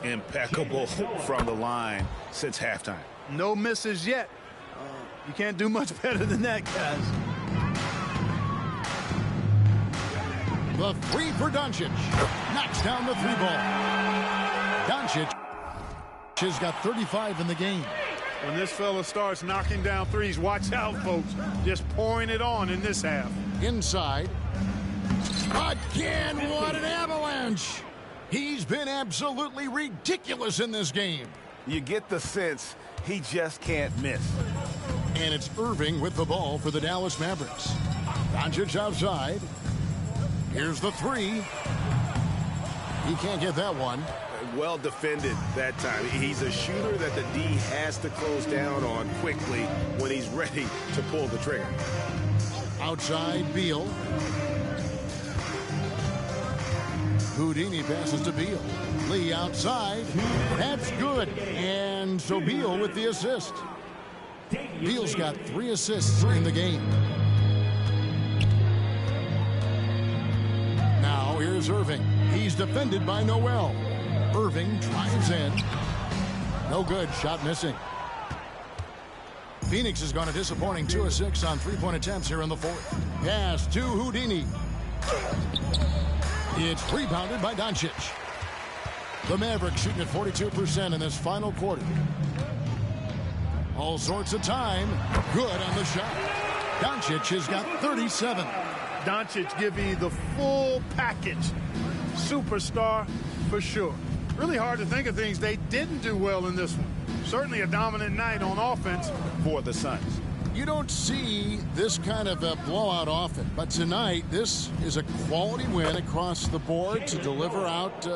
Impeccable from the line since halftime. No misses yet. You can't do much better than that, guys. The three for Doncic. Knocks down the three ball. Doncic has got 35 in the game. When this fella starts knocking down threes, watch out, folks. Just pouring it on in this half. Inside. Again, what an avalanche. He's been absolutely ridiculous in this game. You get the sense he just can't miss. And it's Irving with the ball for the Dallas Mavericks. Doncic outside. Here's the three. He can't get that one. Well defended that time. He's a shooter that the D has to close down on quickly when he's ready to pull the trigger. Outside, Beal. Houdini passes to Beal. Lee outside. That's good. And so Beal with the assist. Beal's got 3 assists in the game. Now here's Irving. He's defended by Noel. Irving drives in. No good. Shot missing. Phoenix has gone a disappointing 2 of 6 on 3-point attempts here in the fourth. Pass to Houdini. It's rebounded by Doncic. The Mavericks shooting at 42% in this final quarter. All sorts of time. Good on the shot. Doncic has got 37. Doncic giving you the full package. Superstar for sure. Really hard to think of things they didn't do well in this one. Certainly a dominant night on offense For the Suns. You don't see this kind of a blowout often, but tonight this is a quality win across the board to deliver out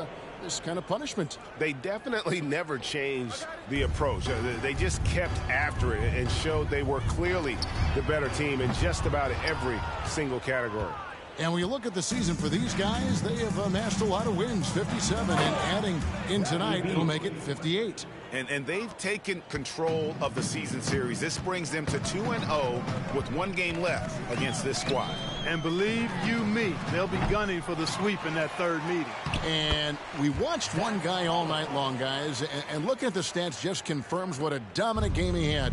this kind of punishment. They definitely never changed the approach. They just kept after it and showed they were clearly the better team in just about every single category. And when you look at the season for these guys, they have amassed a lot of wins, 57, and adding in tonight, it'll make it 58. And they've taken control of the season series. This brings them to 2-0 with 1 game left against this squad. And believe you me, they'll be gunning for the sweep in that third meeting. And we watched one guy all night long, guys, and looking at the stats just confirms what a dominant game he had.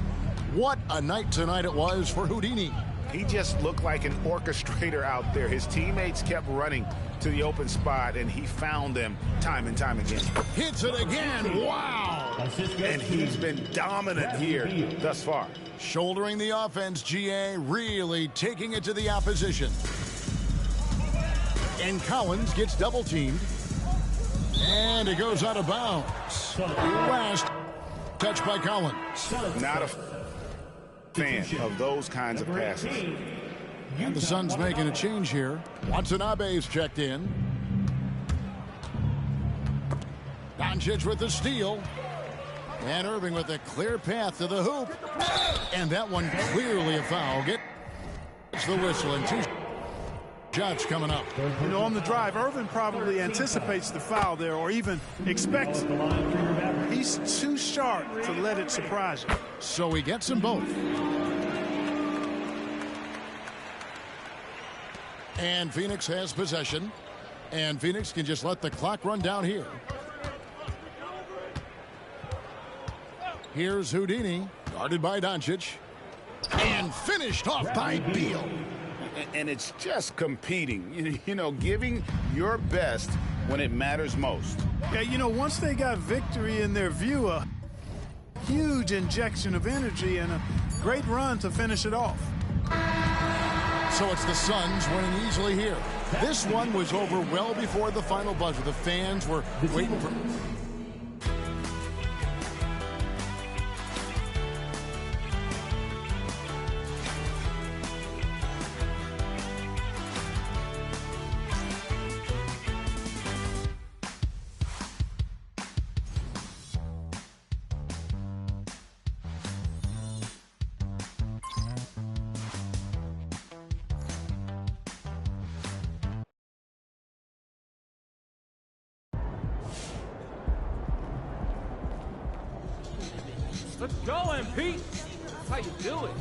What a night tonight it was for Houdini. He just looked like an orchestrator out there. His teammates kept running to the open spot, and he found them time and time again. Hits it again. Wow. And he's been dominant here thus far. Shouldering the offense, GA really taking it to the opposition. And Collins gets double teamed. And it goes out of bounds. Last touch by Collins. Not a fan of those kinds of passes. And the Suns making a change here. Watanabe's checked in. Doncic with the steal. And Irving with a clear path to the hoop. And that one clearly a foul. Gets the whistle and 2 shots coming up. You know, on the drive, Irving probably anticipates the foul there or even expects it. He's too sharp to let it surprise him. So he gets them both. And Phoenix has possession. And Phoenix can just let the clock run down here. Here's Houdini, guarded by Doncic. And finished off by Beal. and it's just competing, you know, giving your best when it matters most. Yeah, you know, once they got victory in their view, a huge injection of energy and a great run to finish it off. So it's the Suns winning easily here. This one was over well before the final buzzer. The fans were waiting for... Let's go, MP. That's how you do it.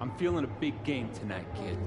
I'm feeling a big game tonight, kid.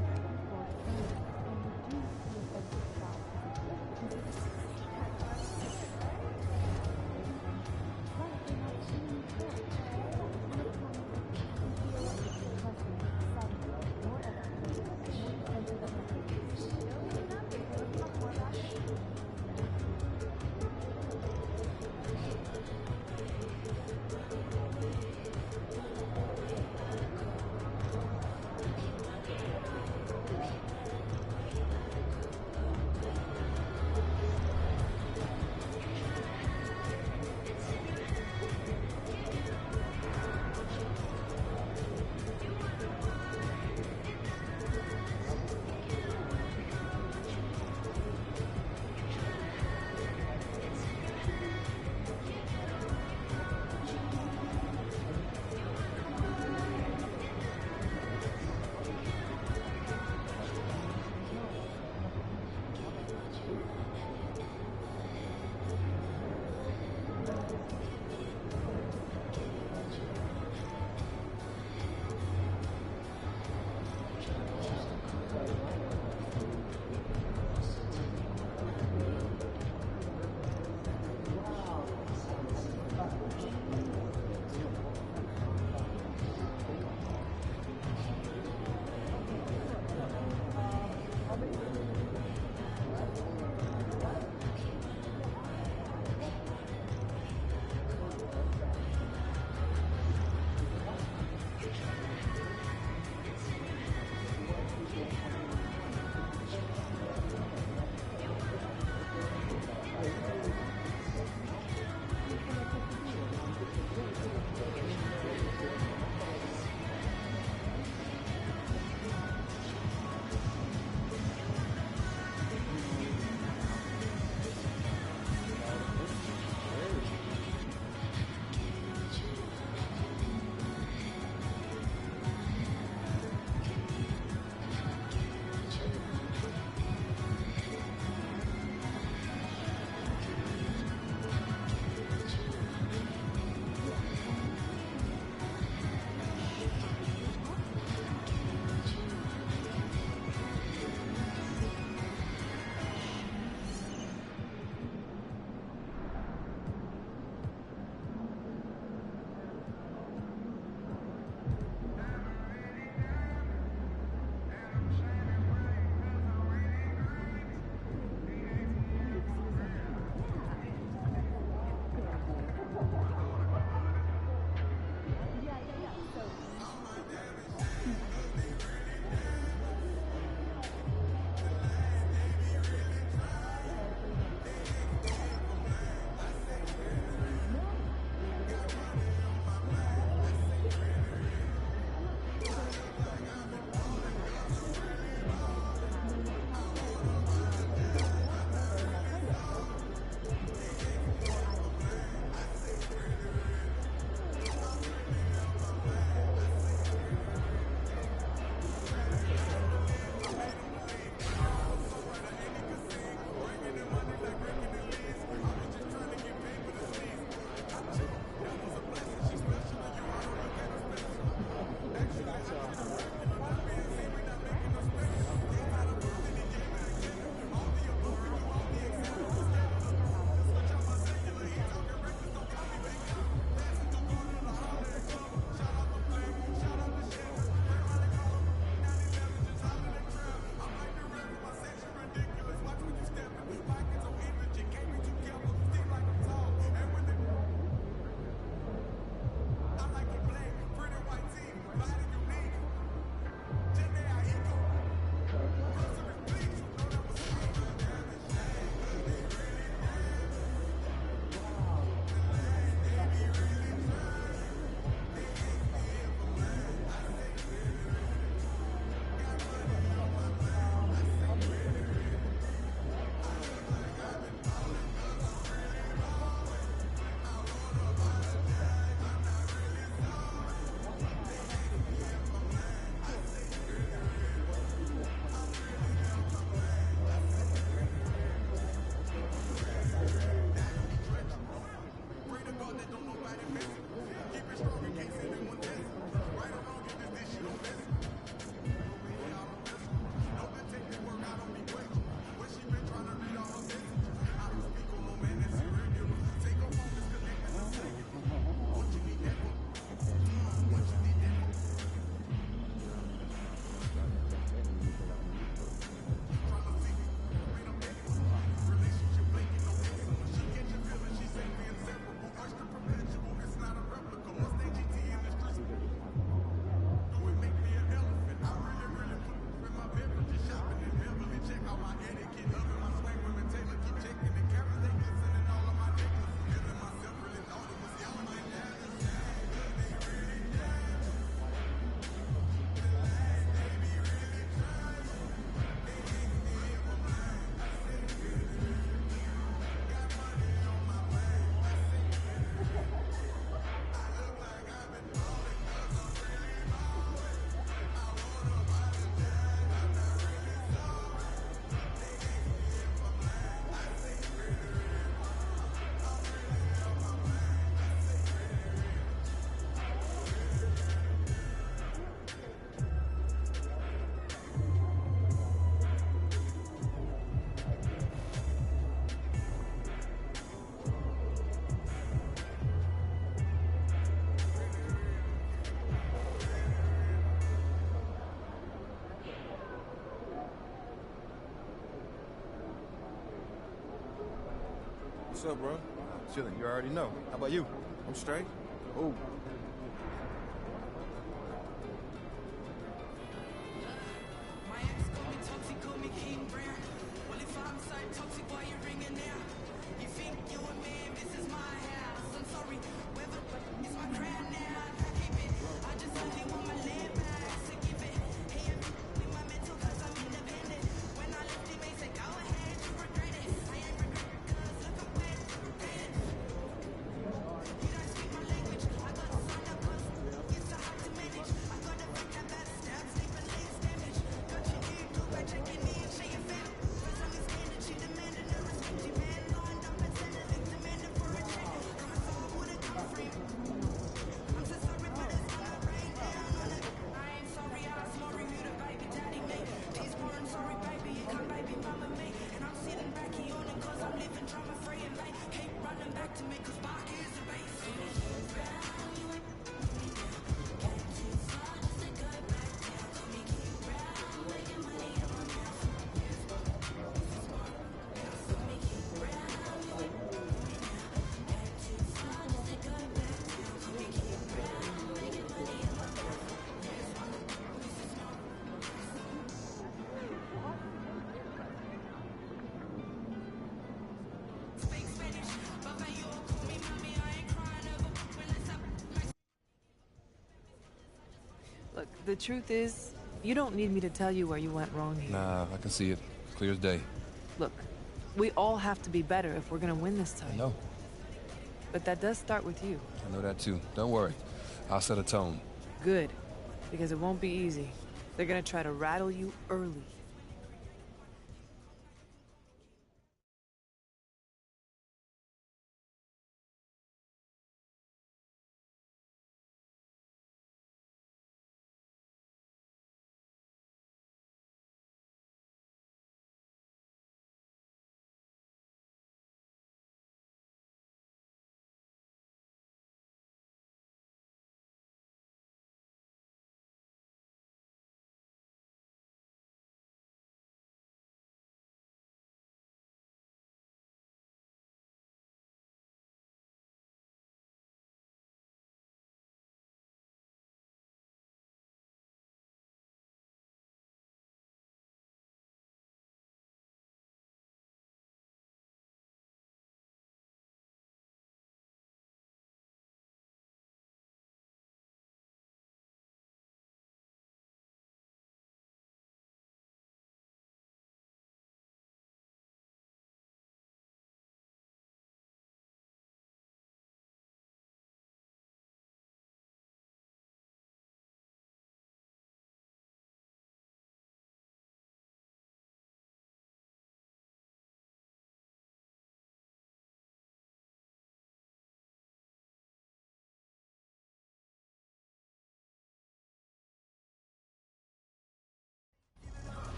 What's up, bro? Chilling, you already know. How about you? I'm straight. Oh. Look, the truth is, you don't need me to tell you where you went wrong here. Nah, I can see it. Clear as day. Look, we all have to be better if we're gonna win this time. I know. But that does start with you. I know that too. Don't worry. I'll set a tone. Good, because it won't be easy. They're gonna try to rattle you early.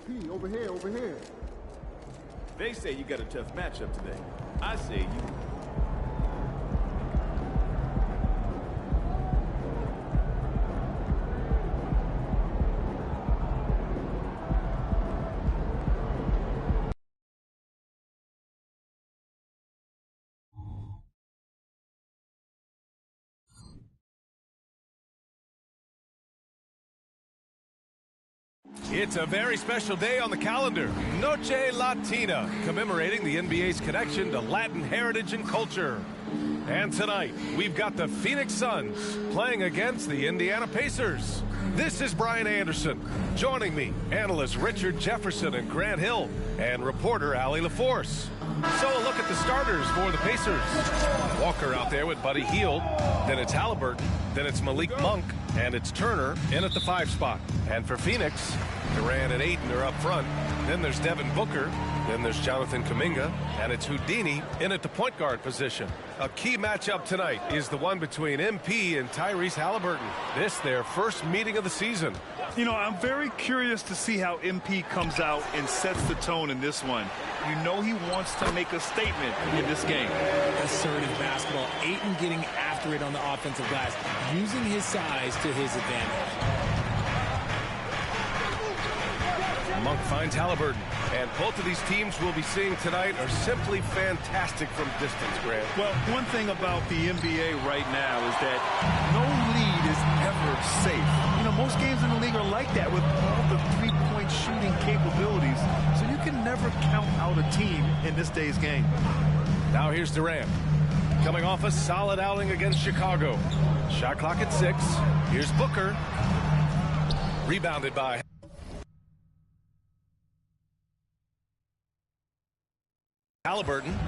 MP, over here, over here. They say you got a tough matchup today. I say you... It's a very special day on the calendar, Noche Latina, commemorating the NBA's connection to Latin heritage and culture. And tonight, we've got the Phoenix Suns playing against the Indiana Pacers. This is Brian Anderson. Joining me, analysts Richard Jefferson and Grant Hill, and reporter Allie LaForce. So a look at the starters for the Pacers. Walker out there with Buddy Hield, then it's Halliburton, then it's Malik Monk, and it's Turner in at the 5 spot. And for Phoenix, Durant and Ayton are up front. Then there's Devin Booker. Then there's Jonathan Kuminga. And it's Houdini in at the point guard position. A key matchup tonight is the one between MP and Tyrese Halliburton. This their first meeting of the season. You know, I'm very curious to see how MP comes out and sets the tone in this one. You know he wants to make a statement in this game. Assertive basketball. Ayton getting after it on the offensive glass, using his size to his advantage. Monk finds Halliburton. And both of these teams we'll be seeing tonight are simply fantastic from distance, Grant. Well, one thing about the NBA right now is that no lead is ever safe. You know, most games in the league are like that with all the three-point shooting capabilities. So you can never count out a team in this day's game. Now here's Durant. Coming off a solid outing against Chicago. Shot clock at 6. Here's Booker. Rebounded by Halliburton.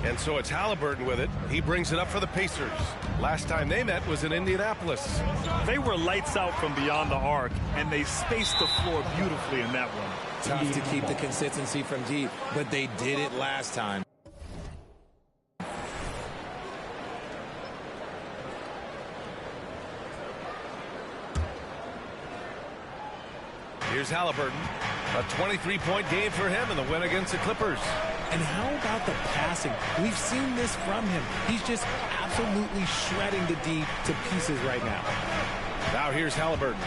And so it's Halliburton with it. He brings it up for the Pacers. Last time they met was in Indianapolis. They were lights out from beyond the arc, and they spaced the floor beautifully in that one. Tough to keep the consistency from deep, but they did it last time. Here's Halliburton. A 23-point game for him in the win against the Clippers. And how about the passing? We've seen this from him. He's just absolutely shredding the D to pieces right now. Now here's Halliburton.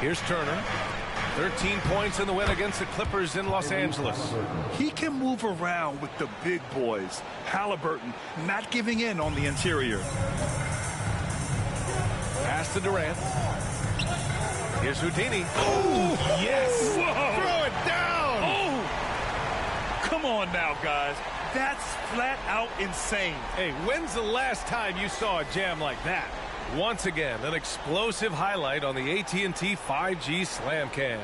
Here's Turner. 13 points in the win against the Clippers in Los Angeles. He can move around with the big boys. Halliburton not giving in on the interior. Pass to Durant. Here's Houdini. Oh, yes. Whoa. Throw it down. Oh. Come on now, guys. That's flat out insane. Hey, when's the last time you saw a jam like that? Once again, an explosive highlight on the AT&T 5G Slam Cam.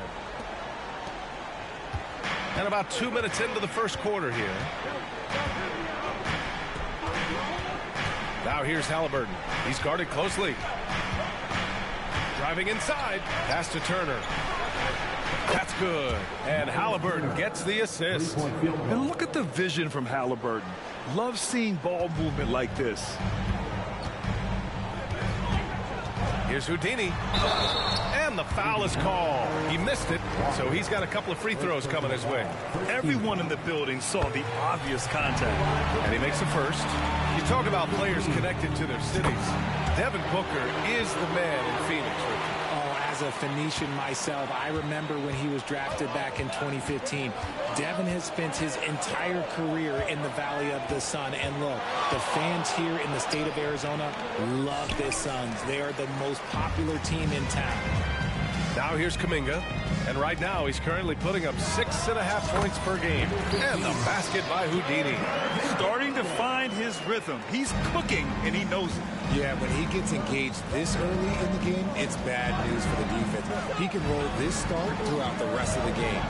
And about 2 minutes into the first quarter here. Now here's Halliburton. He's guarded closely. Driving inside. Pass to Turner. That's good. And Halliburton gets the assist. And look at the vision from Halliburton. Love seeing ball movement like this. Here's Houdini. And the foul is called. He missed it, so he's got a couple of free throws coming his way. Everyone in the building saw the obvious contact. And he makes the first. You talk about players connected to their cities. Devin Booker is the man in Phoenix. Oh, as a Phoenician myself, I remember when he was drafted back in 2015. Devin has spent his entire career in the Valley of the Sun. And look, the fans here in the state of Arizona love the Suns. They are the most popular team in town. Now here's Kuminga. And right now he's currently putting up 6.5 points per game. And the basket by Houdini. Starting to find his rhythm. He's cooking, and he knows it. Yeah, when he gets engaged this early in the game, it's bad news for the defense. He can roll this start throughout the rest of the game.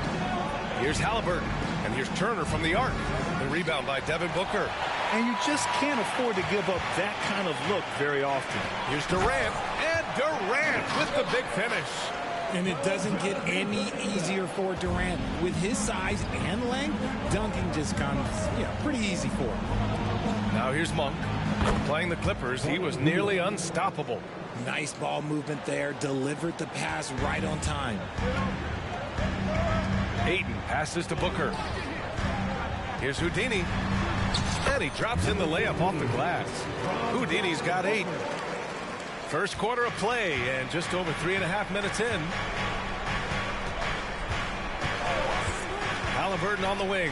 Here's Halliburton. And here's Turner from the arc. The rebound by Devin Booker. And you just can't afford to give up that kind of look very often. Here's Durant. And Durant with the big finish. And it doesn't get any easier for Durant. With his size and length, dunking just comes, pretty easy for him. Now here's Monk. Playing the Clippers, he was nearly unstoppable. Nice ball movement there. Delivered the pass right on time. Ayton passes to Booker. Here's Houdini. And he drops in the layup off the glass. Houdini's got 8. First quarter of play and just over 3.5 minutes in. Halliburton on the wing.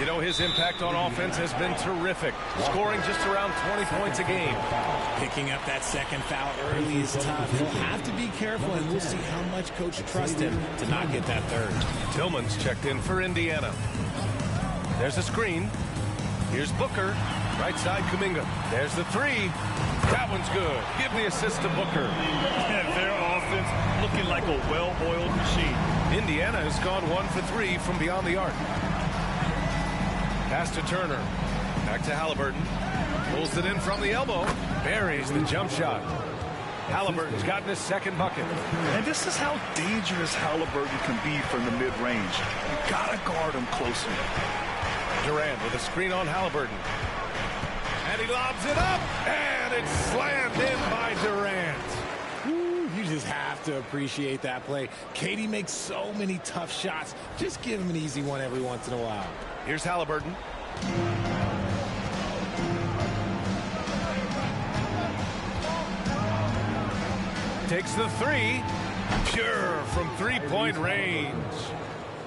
You know, his impact on offense has been terrific, scoring just around 20 points a game. Picking up that second foul early is tough. He'll have to be careful, and we'll see how much coach trusts him to not get that third. Tillman's checked in for Indiana. There's a screen. Here's Booker. Right side, Kuminga. There's the 3. That one's good. Give the assist to Booker. And their offense looking like a well-oiled machine. Indiana has gone 1 for 3 from beyond the arc. Pass to Turner. Back to Halliburton. Pulls it in from the elbow. Buries the jump shot. Halliburton's gotten his second bucket. And this is how dangerous Halliburton can be from the mid-range. You gotta guard him closely. Durant with a screen on Halliburton. And he lobs it up. And it's slammed in by Durant. You just have to appreciate that play. Katie makes so many tough shots. Just give him an easy one every once in a while. Here's Halliburton. Takes the 3. Pure from 3-point range.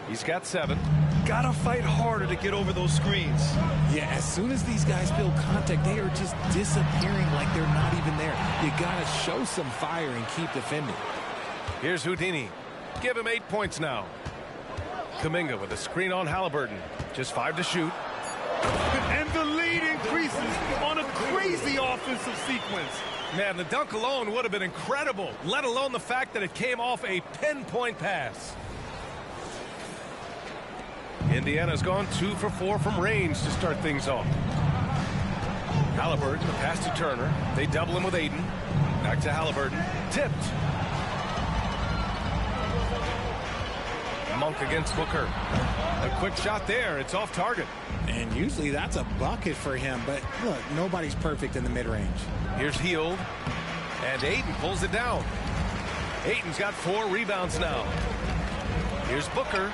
He's got 7. Gotta fight harder to get over those screens. Yeah, as soon as these guys feel contact, they are just disappearing like they're not even there. You gotta show some fire and keep defending. Here's Houdini. Give him 8 points now. Kuminga with a screen on Halliburton. Just 5 to shoot. And the lead increases on a crazy offensive sequence. Man, the dunk alone would have been incredible, let alone the fact that it came off a pinpoint pass. Indiana's gone 2 for 4 from range to start things off. Halliburton, the pass to Turner. They double him with Ayton. Back to Halliburton. Tipped. Monk against Booker. A quick shot there. It's off target. And usually that's a bucket for him. But look, nobody's perfect in the mid-range. Here's Hield. And Ayton pulls it down. Ayton's got 4 rebounds now. Here's Booker.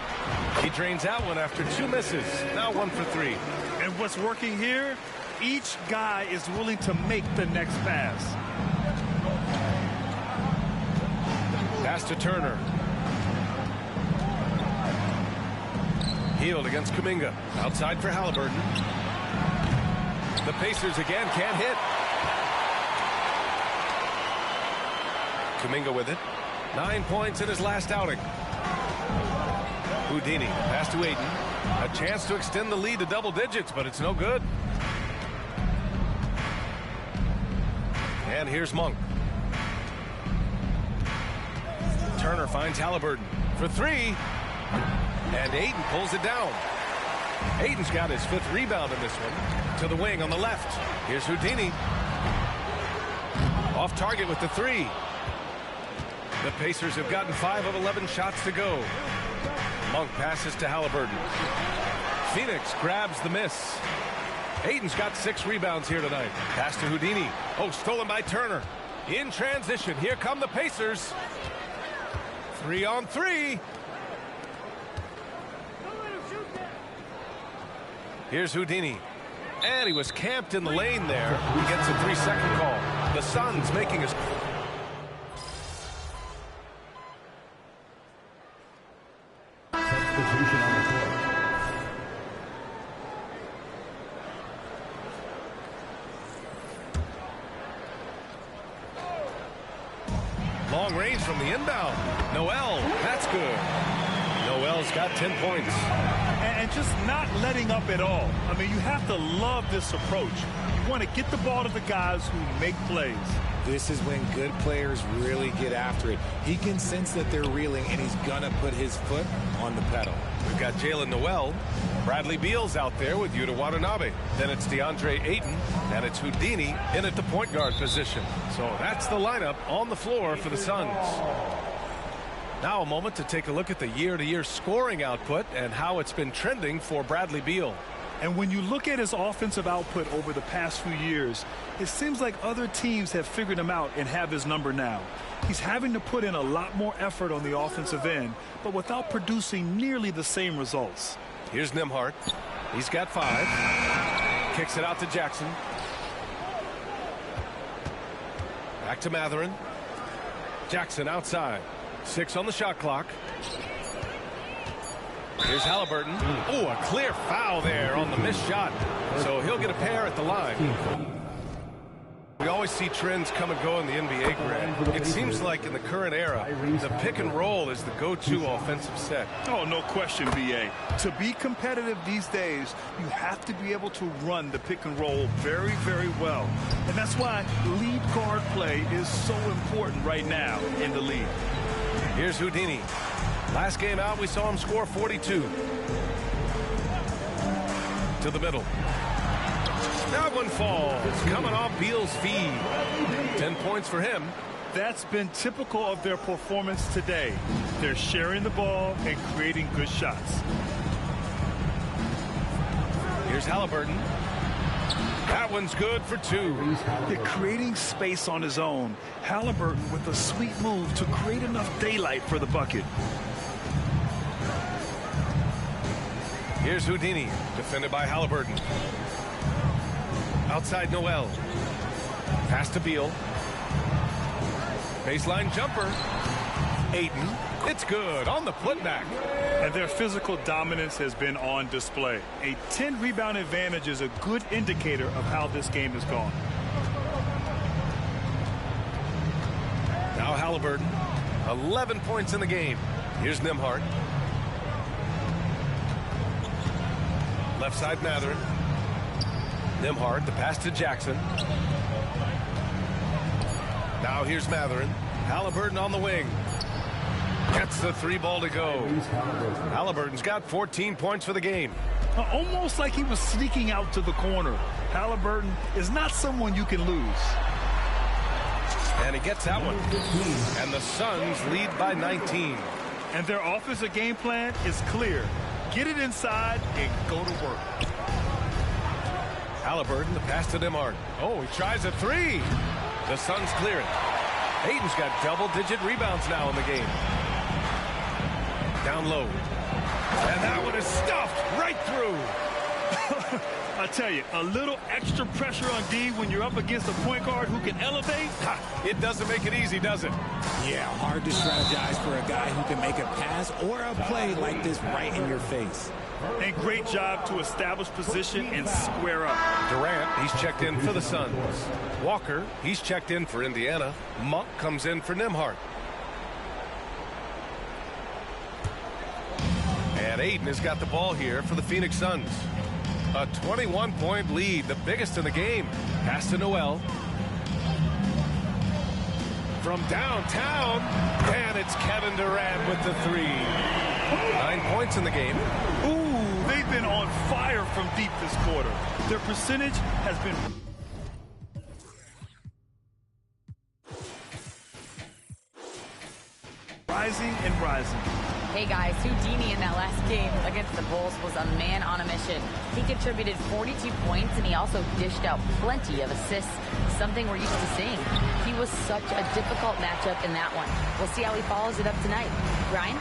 He drains that one after 2 misses. Now 1 for 3. And what's working here? Each guy is willing to make the next pass. Pass to Turner. Hield against Kuminga. Outside for Halliburton. The Pacers again can't hit. Kuminga with it. 9 points in his last outing. Houdini, pass to Ayton. A chance to extend the lead to double digits, but it's no good. And here's Monk. Turner finds Halliburton for 3. And Ayton pulls it down. Ayton's got his 5th rebound in this one. To the wing on the left. Here's Houdini. Off target with the 3. The Pacers have gotten 5 of 11 shots to go. Monk passes to Halliburton. Phoenix grabs the miss. Ayton's got 6 rebounds here tonight. Pass to Houdini. Oh, stolen by Turner. In transition, here come the Pacers. 3 on 3. Here's Houdini. And he was camped in the lane there. He gets a 3-second call. The Suns making his... Substitution on the court. Long range from the inbound. Noel, that's good. Noel's got 10 points. And just not letting up at all. I mean, you have to love this approach. You want to get the ball to the guys who make plays. This is when good players really get after it. He can sense that they're reeling, and he's going to put his foot on the pedal. We've got Jalen Noel. Bradley Beal's out there with Yuta Watanabe. Then it's DeAndre Ayton, and it's Houdini in at the point guard position. So that's the lineup on the floor for the Suns. Now a moment to take a look at the year-to-year scoring output and how it's been trending for Bradley Beal. And when you look at his offensive output over the past few years, it seems like other teams have figured him out and have his number now. He's having to put in a lot more effort on the offensive end, but without producing nearly the same results. Here's Nembhard. He's got 5. Kicks it out to Jackson. Back to Matherin. Jackson outside. 6 on the shot clock. Here's Halliburton. Oh, a clear foul there on the missed shot. So he'll get a pair at the line. We always see trends come and go in the NBA, Grant. It seems like in the current era, the pick and roll is the go-to offensive set. Oh, no question, B.A. To be competitive these days, you have to be able to run the pick and roll very, very well. And that's why lead guard play is so important right now in the league. Here's Houdini. Last game out, we saw him score 42. To the middle. That one falls, coming off Beal's feed. 10 points for him. That's been typical of their performance today. They're sharing the ball and creating good shots. Here's Halliburton. That one's good for 2. They're creating space on his own. Halliburton with a sweet move to create enough daylight for the bucket. Here's Houdini, defended by Halliburton. Outside Noel. Pass to Beal. Baseline jumper. Ayton. It's good on the putback. And their physical dominance has been on display. A 10-rebound advantage is a good indicator of how this game has gone. Now Halliburton. 11 points in the game. Here's Nembhard. Left side Matherin. Nembhard, the pass to Jackson. Now here's Matherin. Halliburton on the wing. Gets the 3 ball to go. Halliburton's got 14 points for the game. Almost like he was sneaking out to the corner. Halliburton is not someone you can lose. And he gets that one. And the Suns lead by 19. And their offensive game plan is clear. Get it inside and go to work. Halliburton, the pass to Nembhard. Oh, he tries a 3. The Suns clear it. Ayton's got double-digit rebounds now in the game. Down low. And that one is stuffed right through. I tell you, a little extra pressure on D when you're up against a point guard who can elevate. It doesn't make it easy, does it? Yeah, hard to strategize for a guy who can make a pass or a play like this right in your face. And great job to establish position and square up. Durant, he's checked in for the Suns. Walker, he's checked in for Indiana. Monk comes in for Nembhard. And Ayton has got the ball here for the Phoenix Suns. A 21-point lead, the biggest in the game. Pass to Noel. From downtown, and it's Kevin Durant with the 3. 9 points in the game. Ooh, they've been on fire from deep this quarter. Their percentage has been rising and rising. Hey guys, Houdini in that last game against the Bulls was a man on a mission. He contributed 42 points and he also dished out plenty of assists, something we're used to seeing. He was such a difficult matchup in that one. We'll see how he follows it up tonight. Ryan?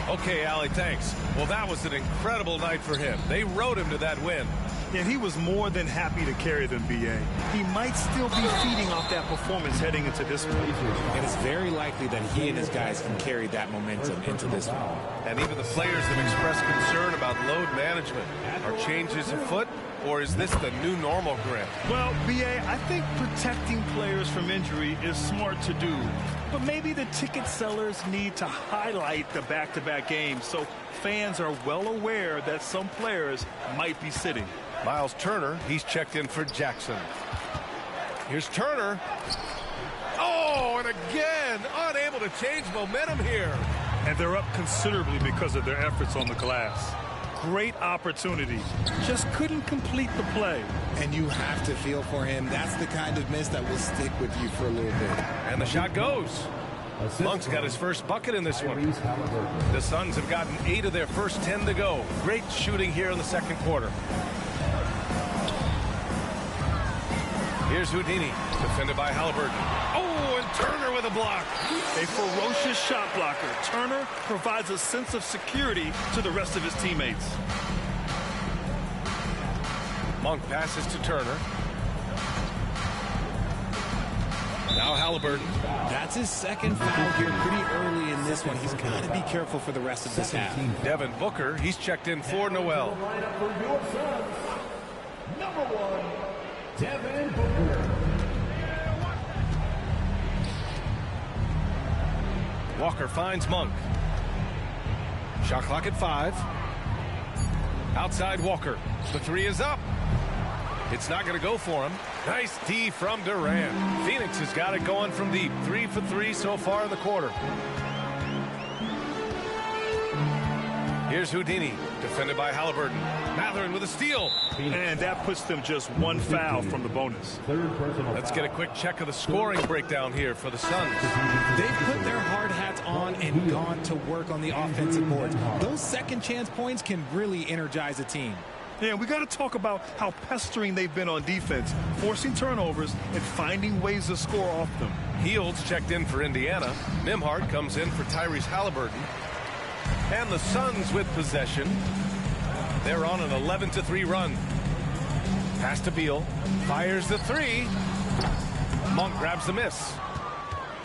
Okay, Allie, thanks. Well, that was an incredible night for him. They rode him to that win. And he was more than happy to carry them, B.A. He might still be feeding off that performance heading into this one. And it's very likely that he and his guys can carry that momentum into this one. And even the players have expressed concern about load management. Are changes afoot, or is this the new normal, Grant? Well, B.A., I think protecting players from injury is smart to do. But maybe the ticket sellers need to highlight the back-to-back games so fans are well aware that some players might be sitting. Miles Turner, he's checked in for Jackson. Here's Turner. Oh, and again, unable to change momentum here. And they're up considerably because of their efforts on the glass. Great opportunity. Just couldn't complete the play. And you have to feel for him. That's the kind of miss that will stick with you for a little bit. And the shot goes. Monk's got his first bucket in this one. The Suns have gotten 8 of their first 10 to go. Great shooting here in the second quarter. Here's Houdini, defended by Halliburton. Oh, and Turner with a block. A ferocious shot blocker. Turner provides a sense of security to the rest of his teammates. Monk passes to Turner. Now Halliburton. That's his second foul here pretty early in this one. He's got to be careful for the rest of this half. Devin Booker, he's checked in for Noel. Number 1, Devin Booker. Walker finds Monk. Shot clock at 5. Outside Walker. The 3 is up. It's not going to go for him. Nice D from Durant. Phoenix has got it going from deep. 3 for 3 so far in the quarter. Here's Houdini, defended by Halliburton. Mathurin with a steal. And that puts them just 1 foul from the bonus. Let's get a quick check of the scoring breakdown here for the Suns. They've put their hard hats on and gone to work on the offensive boards. Those second chance points can really energize a team. Yeah, we got to talk about how pestering they've been on defense, forcing turnovers and finding ways to score off them. Fields checked in for Indiana. Nembhard comes in for Tyrese Halliburton. And the Suns with possession. They're on an 11-3 run. Pass to Beal. Fires the 3. Monk grabs the miss.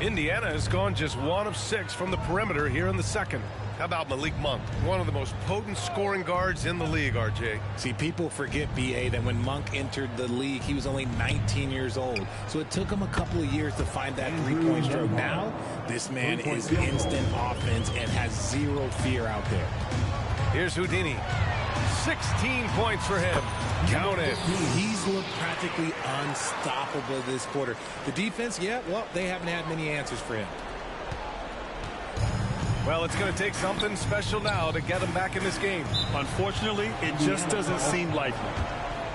Indiana has gone just 1 of 6 from the perimeter here in the second. How about Malik Monk, one of the most potent scoring guards in the league, RJ? See, people forget, B.A., that when Monk entered the league, he was only 19 years old. So it took him a couple of years to find that three-point stroke. Now, this man is instant offense and has zero fear out there. Here's Houdini. 16 points for him. Count it. He's looked practically unstoppable this quarter. The defense, yeah, well, they haven't had many answers for him. Well, it's going to take something special now to get him back in this game. Unfortunately, it just doesn't seem likely.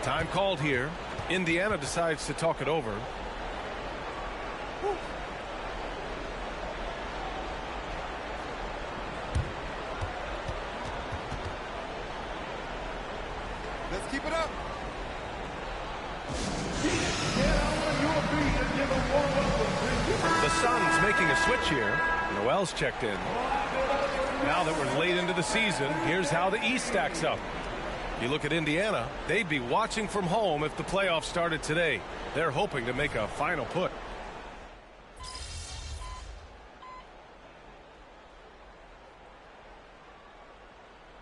Time called here. Indiana decides to talk it over. Let's keep it up. The Suns making a switch here. Noel's checked in. Now that we're late into the season, here's how the East stacks up. You look at Indiana, they'd be watching from home if the playoffs started today. They're hoping to make a final put.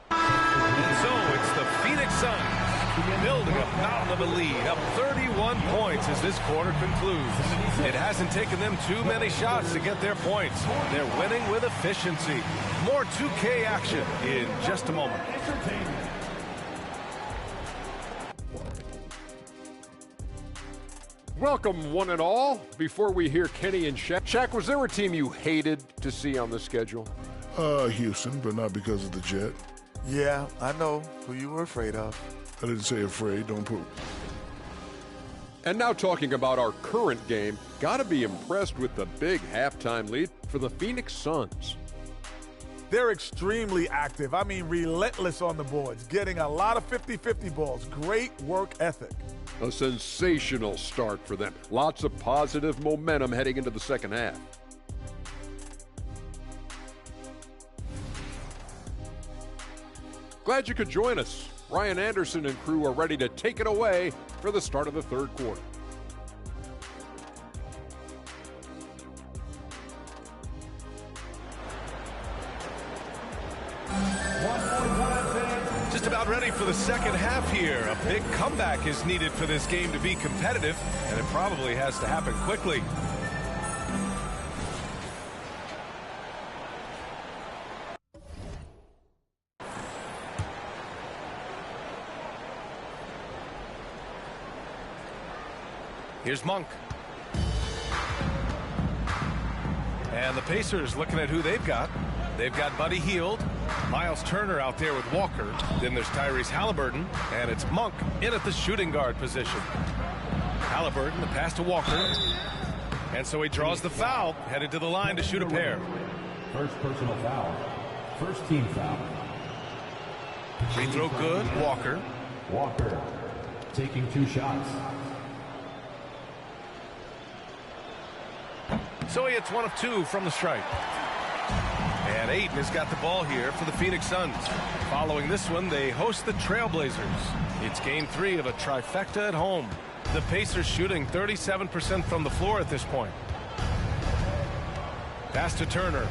And so it's the Phoenix Suns building a mountain of a lead, up 31 points as this quarter concludes. It hasn't taken them too many shots to get their points. They're winning with efficiency. More 2K action in just a moment. Welcome, one and all. Before we hear Kenny and Shaq. Shaq, was there a team you hated to see on the schedule? Houston, but not because of the Jet. Yeah, I know who you were afraid of. I didn't say afraid. Don't put. And now talking about our current game, got to be impressed with the big halftime lead for the Phoenix Suns. They're extremely active. I mean, relentless on the boards, getting a lot of 50-50 balls. Great work ethic. A sensational start for them. Lots of positive momentum heading into the second half. Glad you could join us. Ryan Anderson and crew are ready to take it away for the start of the third quarter. Just about ready for the second half here. A big comeback is needed for this game to be competitive, and it probably has to happen quickly. Here's Monk. And the Pacers looking at who they've got. They've got Buddy Hield, Miles Turner out there with Walker. Then there's Tyrese Halliburton, and it's Monk in at the shooting guard position. Halliburton, the pass to Walker. And so he draws the foul, headed to the line to shoot a pair. First personal foul. First team foul. Free throw good, Walker. Walker taking 2 shots. So he hits 1 of 2 from the stripe. And Ayton has got the ball here for the Phoenix Suns. Following this one, they host the Trailblazers. It's game 3 of a trifecta at home. The Pacers shooting 37% from the floor at this point. Pass to Turner.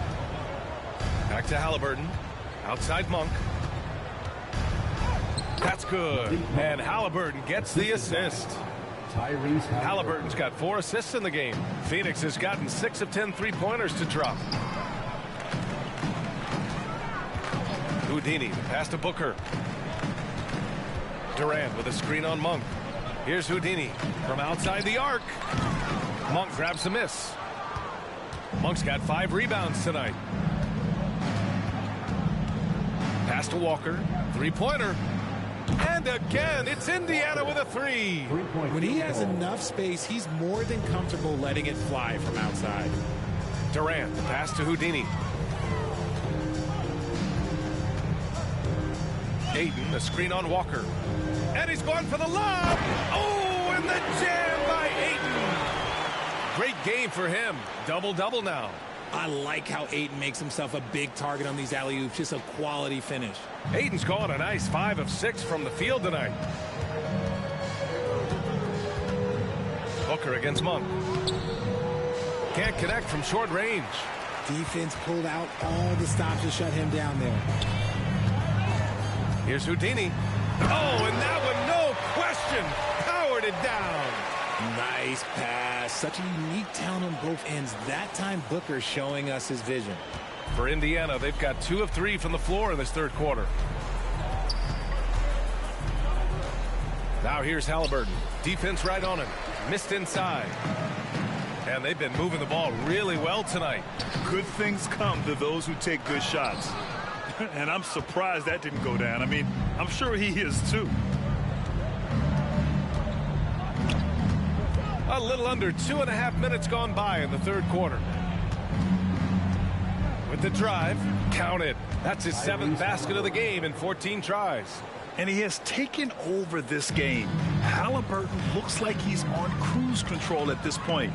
Back to Halliburton. Outside Monk. That's good. And Halliburton gets the assist. Halliburton's got 4 assists in the game. Phoenix has gotten 6 of 10 three-pointers to drop. Houdini, pass to Booker. Durant with a screen on Monk. Here's Houdini from outside the arc. Monk grabs the miss. Monk's got 5 rebounds tonight. Pass to Walker. Three-pointer. And again, it's Indiana with a 3. When he has enough space, he's more than comfortable letting it fly from outside. Durant, the pass to Houdini. Ayton, a screen on Walker. And he's going for the lob. Oh, and the jam by Ayton. Great game for him. Double-double now. I like how Ayton makes himself a big target on these alley-oops. Just a quality finish. Ayton's gone a nice 5 of 6 from the field tonight. Booker against Monk. Can't connect from short range. Defense pulled out all the stops to shut him down there. Here's Houdini. Oh, and that one, no question, powered it down. Nice pass. Such a unique talent on both ends. That time, Booker showing us his vision. For Indiana, they've got 2 of 3 from the floor in this third quarter. Now here's Halliburton. Defense right on him. Missed inside. And they've been moving the ball really well tonight. Good things come to those who take good shots. And I'm surprised that didn't go down. I mean, I'm sure he is too. A little under 2.5 minutes gone by in the third quarter. With the drive, count it. That's his 7th basket of the game in 14 tries. And he has taken over this game. Halliburton looks like he's on cruise control at this point.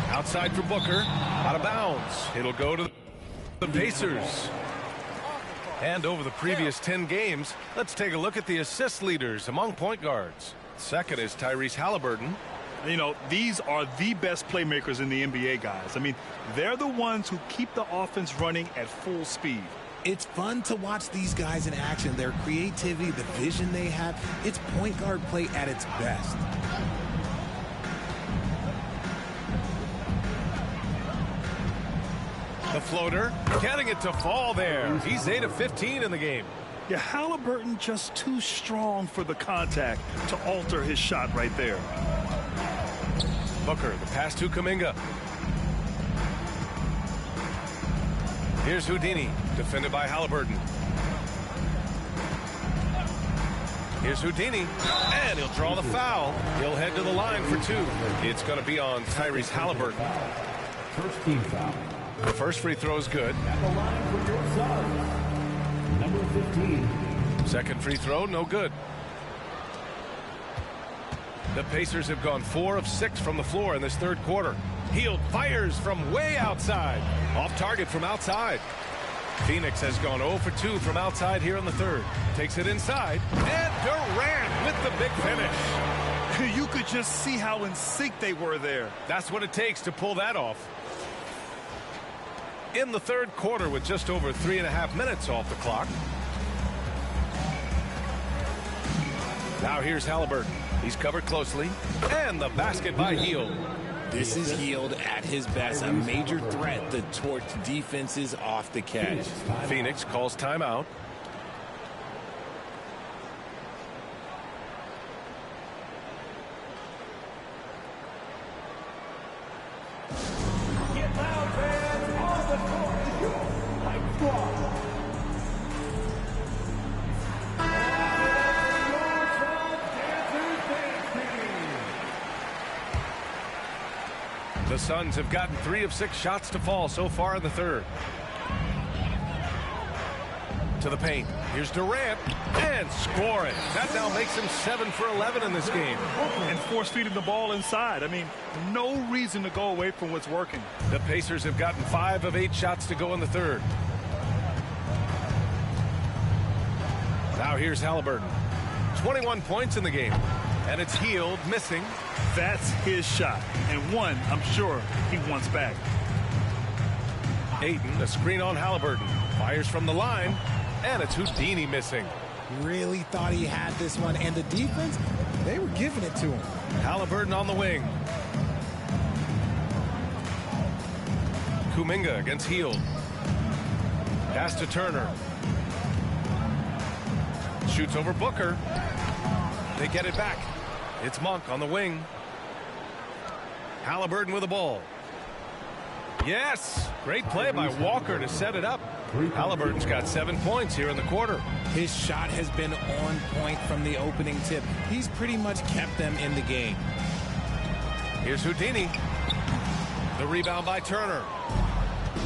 Outside for Booker. Out of bounds. It'll go to the Pacers. And over the previous 10 games, let's take a look at the assist leaders among point guards. Second is Tyrese Halliburton. You know, these are the best playmakers in the NBA, guys. I mean, they're the ones who keep the offense running at full speed. It's fun to watch these guys in action. Their creativity, the vision they have, it's point guard play at its best. The floater, getting it to fall there. He's 8 of 15 in the game. Yeah, Halliburton just too strong for the contact to alter his shot right there. Booker, the pass to Kuminga. Here's Houdini, defended by Halliburton. Here's Houdini, and he'll draw the foul. He'll head to the line for 2. It's going to be on Tyrese Halliburton. First team foul. The first free throw is good. At the line for your Suns, number 15. Second free throw, no good. The Pacers have gone 4 of 6 from the floor in this third quarter. Hield fires from way outside. Off target from outside. Phoenix has gone 0 for 2 from outside here in the third. Takes it inside. And Durant with the big finish. You could just see how in sync they were there. That's what it takes to pull that off. In the third quarter with just over 3.5 minutes off the clock. Now here's Halliburton. He's covered closely. And the basket by Hield. This is Hield at his best. A major threat to torch defenses off the catch. Phoenix calls timeout. Get loud, fans. On the court is your Mike Squad. The Suns have gotten 3 of 6 shots to fall so far in the third. To the paint. Here's Durant. And scoring. That now makes him 7 for 11 in this game. And force-feeding the ball inside. I mean, no reason to go away from what's working. The Pacers have gotten 5 of 8 shots to go in the third. Now here's Halliburton. 21 points in the game. And it's Hield missing. That's his shot. And one, I'm sure, he wants back. Ayton, a screen on Halliburton. Fires from the line. And it's Houdini missing. Really thought he had this one. And the defense, they were giving it to him. Halliburton on the wing. Kuminga against Hield. Pass to Turner. Shoots over Booker. They get it back. It's Monk on the wing. Halliburton with the ball. Yes! Great play by Walker to set it up. Halliburton's got 7 points here in the quarter. His shot has been on point from the opening tip. He's pretty much kept them in the game. Here's Houdini. The rebound by Turner.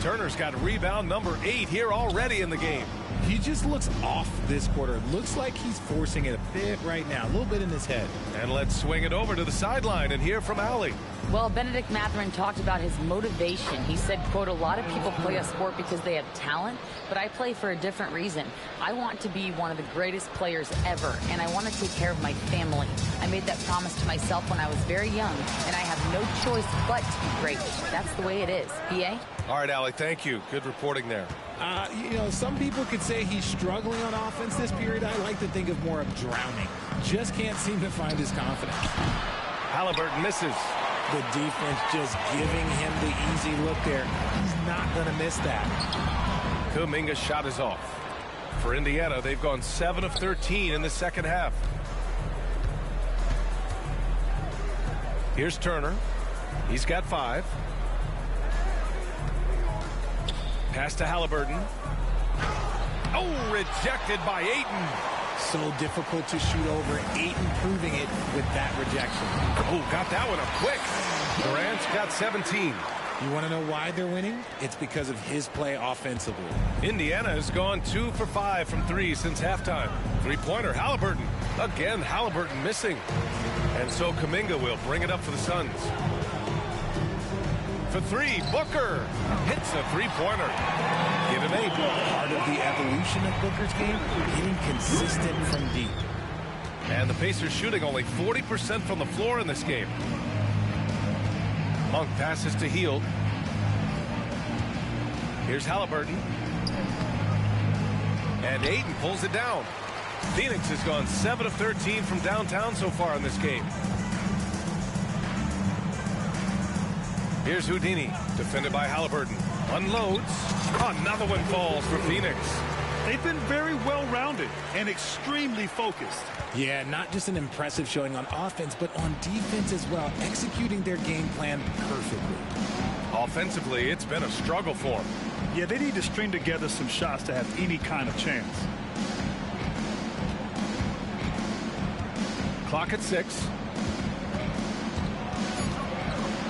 Turner's got rebound number 8 here already in the game. He just looks off this quarter. Looks like he's forcing it a bit right now, a little bit in his head. And let's swing it over to the sideline and hear from Allie. Well, Benedict Mathurin talked about his motivation. He said, quote, a lot of people play a sport because they have talent, but I play for a different reason. I want to be one of the greatest players ever, and I want to take care of my family. I made that promise to myself when I was very young, and I have no choice but to be great. That's the way it is. BA? All right, Allie, thank you. Good reporting there. You know, some people could say he's struggling on offense this period. I like to think of more of drowning. Just can't seem to find his confidence. Halliburton misses. The defense just giving him the easy look there. He's not going to miss that. Kuminga's shot is off. For Indiana, they've gone 7 of 13 in the second half. Here's Turner. He's got 5. Pass to Halliburton. Oh, rejected by Ayton. So difficult to shoot over. Ayton proving it with that rejection. Oh, got that one up quick. Durant's got 17. You want to know why they're winning? It's because of his play offensively. Indiana has gone 2 for 5 from 3 since halftime. Three-pointer, Halliburton. Again, Halliburton missing. And so Kuminga will bring it up for the Suns. For 3, Booker hits a three-pointer. Give him 8. Part of the evolution of Booker's game, getting consistent from deep. And the Pacers shooting only 40% from the floor in this game. Monk passes to Hield. Here's Halliburton. And Ayton pulls it down. Phoenix has gone 7 of 13 from downtown so far in this game. Here's Houdini, defended by Halliburton. Unloads. Another one falls for Phoenix. They've been very well-rounded and extremely focused. Yeah, not just an impressive showing on offense, but on defense as well, executing their game plan perfectly. Offensively, it's been a struggle for them. Yeah, they need to string together some shots to have any kind of chance. Clock at 6.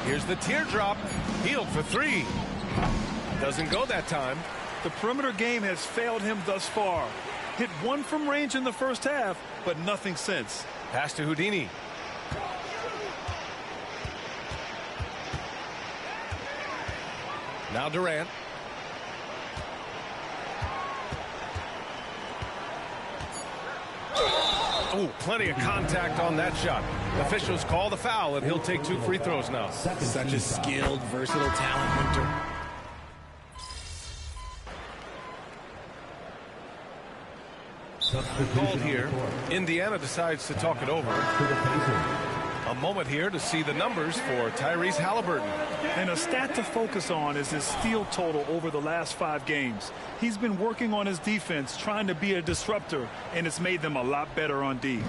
Here's the teardrop. Hield for 3. Doesn't go that time. The perimeter game has failed him thus far. Hit 1 from range in the first half, but nothing since. Pass to Houdini. Now Durant. Oh, plenty of contact on that shot. Officials call the foul, and he'll take 2 free throws now. Such a skilled, versatile talent, Winter. Called here. Indiana decides to talk it over. A moment here to see the numbers for Tyrese Halliburton. And a stat to focus on is his steal total over the last 5 games. He's been working on his defense, trying to be a disruptor, and it's made them a lot better on D.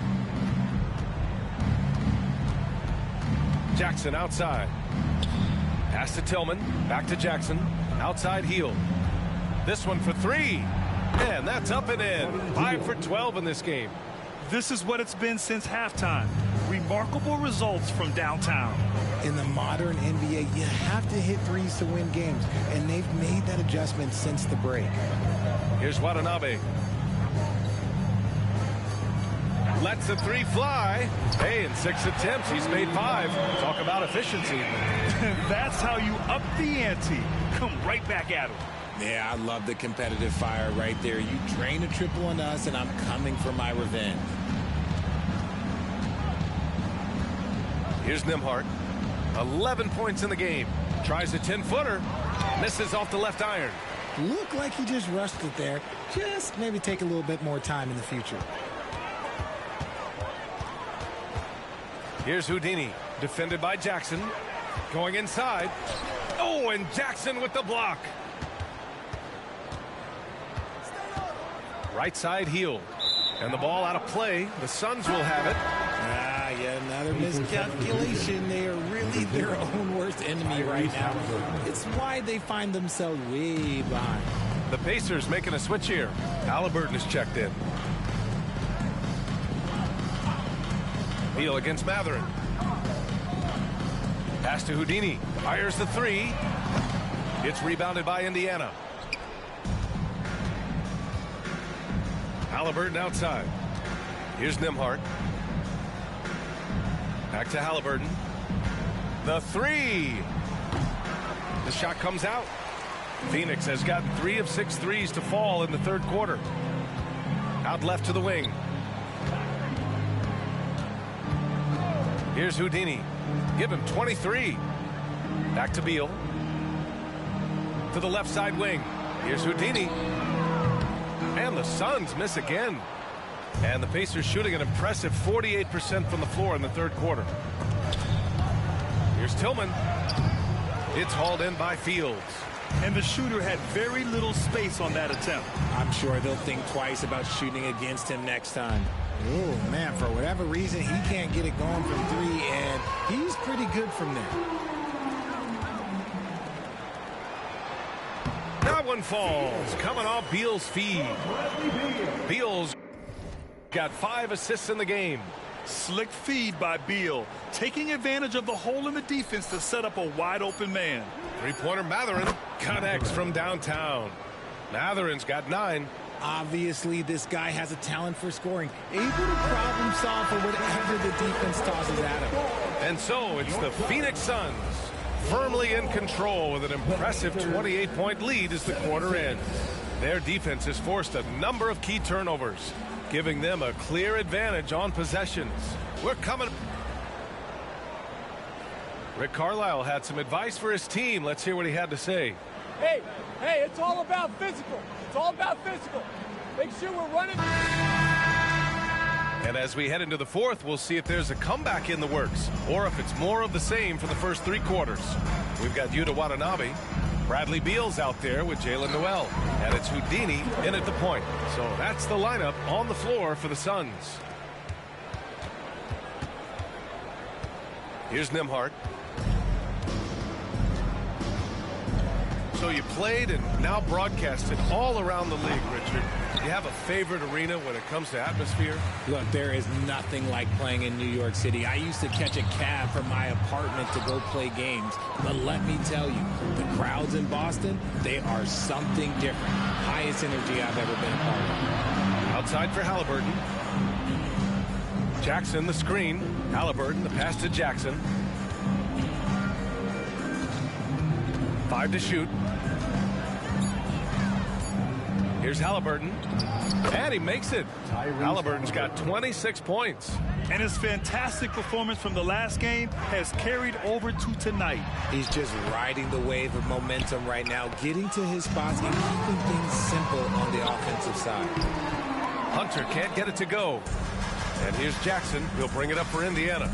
Jackson outside. Pass to Tillman. Back to Jackson. Outside Hield. This one for 3. And that's up and in. 5 for 12 in this game. This is what it's been since halftime. Remarkable results from downtown. In the modern NBA, you have to hit threes to win games, and they've made that adjustment since the break. Here's Watanabe. Lets the three fly. Hey, in 6 attempts, he's made 5. Talk about efficiency. That's how you up the ante. Come right back at him. Yeah, I love the competitive fire right there. You drain a triple on us, and I'm coming for my revenge. Here's Nembhard. 11 points in the game. Tries a 10-footer. Misses off the left iron. Looked like he just rushed it there. Just maybe take a little bit more time in the future. Here's Houdini, defended by Jackson. Going inside. Oh, and Jackson with the block. Right side heel. And the ball out of play. The Suns will have it. Yeah, another miscalculation. They are really their own worst enemy right now. It's why they find themselves way behind. The Pacers making a switch here. Halliburton is checked in. Beal against Matherin. Pass to Houdini. Fires the 3. It's rebounded by Indiana. Halliburton outside. Here's Nembhard. Back to Halliburton. The 3. The shot comes out. Phoenix has gotten 3 of 6 threes to fall in the third quarter. Out left to the wing. Here's Houdini. Give him 23. Back to Beal. To the left side wing. Here's Houdini. And the Suns miss again. And the Pacers shooting an impressive 48% from the floor in the third quarter. Here's Tillman. It's hauled in by Fields. And the shooter had very little space on that attempt. I'm sure they'll think twice about shooting against him next time. Oh, man, for whatever reason, he can't get it going from 3, and he's pretty good from there. That one falls. Coming off Beal's feed. Beal's got 5 assists in the game. Slick feed by Beal, taking advantage of the hole in the defense to set up a wide-open man. Three-pointer Matherin connects from downtown. Matherin's got 9. Obviously, this guy has a talent for scoring, able to problem solve for whatever the defense tosses at him. And so it's the Phoenix Suns firmly in control with an impressive 28-point lead as the quarter ends. Their defense has forced a number of key turnovers, giving them a clear advantage on possessions. We're coming. Rick Carlisle had some advice for his team. Let's hear what he had to say. Hey, it's all about physical. It's all about physical. Make sure we're running. And as we head into the fourth, we'll see if there's a comeback in the works or if it's more of the same for the first 3 quarters. We've got Yuta Watanabe. Bradley Beal's out there with Jalen Noel. And it's Houdini in at the point. So that's the lineup on the floor for the Suns. Here's Nembhard. So you played and now broadcasted all around the league, Richard. Do you have a favorite arena when it comes to atmosphere? Look, there is nothing like playing in New York City. I used to catch a cab from my apartment to go play games. But let me tell you, the crowds in Boston, they are something different. Highest energy I've ever been a part of. Outside for Halliburton. Jackson, the screen. Halliburton, the pass to Jackson. 5 to shoot. Here's Halliburton. And he makes it. Halliburton's got 26 points. And his fantastic performance from the last game has carried over to tonight. He's just riding the wave of momentum right now, getting to his spots and keeping things simple on the offensive side. Hunter can't get it to go. And here's Jackson. He'll bring it up for Indiana.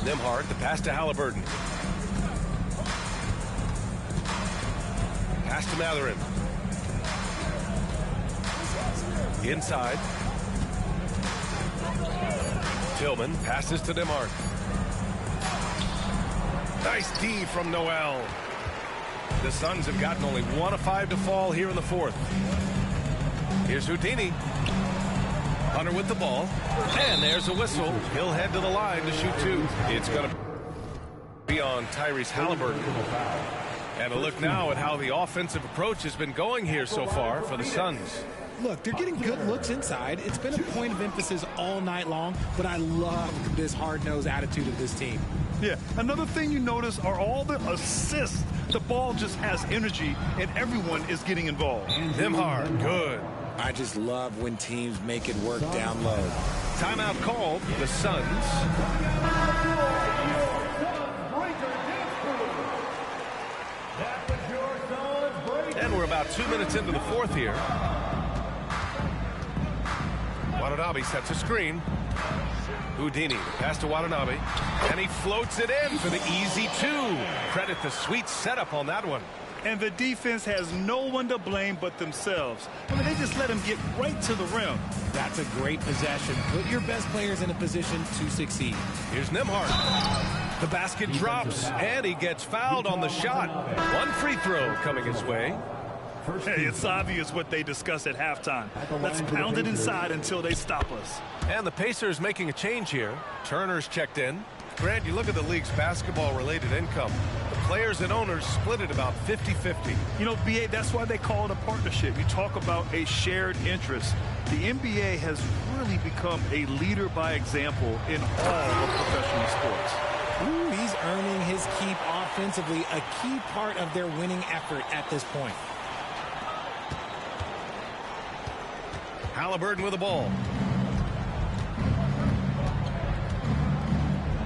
Nembhard, the pass to Halliburton. Pass to Matherin. Inside. Tillman passes to Nembhard. Nice D from Noel. The Suns have gotten only 1 of 5 to fall here in the fourth. Here's Houdini. Hunter with the ball. And there's a whistle. He'll head to the line to shoot 2. It's going to be on Tyrese Halliburton. And a look now at how the offensive approach has been going here so far for the Suns. Look, they're getting good looks inside. It's been a point of emphasis all night long, but I love this hard-nosed attitude of this team. Yeah, another thing you notice are all the assists. The ball just has energy, and everyone is getting involved. Nembhard, good. I just love when teams make it work down low. Timeout called, the Suns. And we're about 2 minutes into the fourth here. Watanabe sets a screen. Houdini, pass to Watanabe, and he floats it in for the easy two. Credit the sweet setup on that one. And the defense has no one to blame but themselves. I mean, they just let him get right to the rim. That's a great possession. Put your best players in a position to succeed. Here's Nembhard. The basket drops, and he gets fouled on the shot. One free throw coming his way. Hey, it's obvious what they discussed at halftime. Let's pound it inside until they stop us. And the Pacers making a change here. Turner's checked in. Grant, you look at the league's basketball-related income. The players and owners split it about 50-50. You know, BA, that's why they call it a partnership. You talk about a shared interest. The NBA has really become a leader by example in all of professional sports. Ooh, he's earning his keep offensively, a key part of their winning effort at this point. Halliburton with the ball.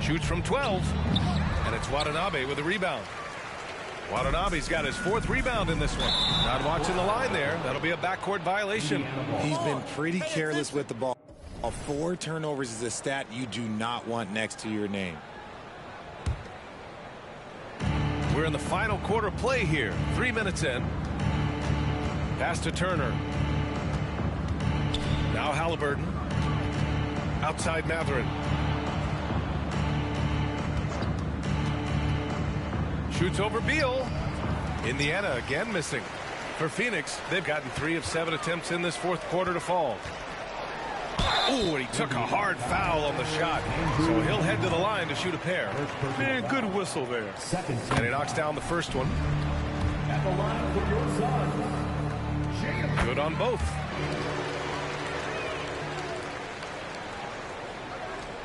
Shoots from 12. And it's Watanabe with the rebound. Watanabe's got his fourth rebound in this one. Not watching the line there. That'll be a backcourt violation. He's been pretty careless with the ball. 4 turnovers is a stat you do not want next to your name. We're in the final quarter play here. 3 minutes in. Pass to Turner. Now Halliburton. Outside Mathurin. Shoots over Beal. Indiana again missing. For Phoenix, they've gotten 3 of 7 attempts in this fourth quarter to fall. Ooh, and he took a hard foul on the shot. So he'll head to the line to shoot a pair. Man, good whistle there. And he knocks down the first one. At the line for your Suns, Good on both.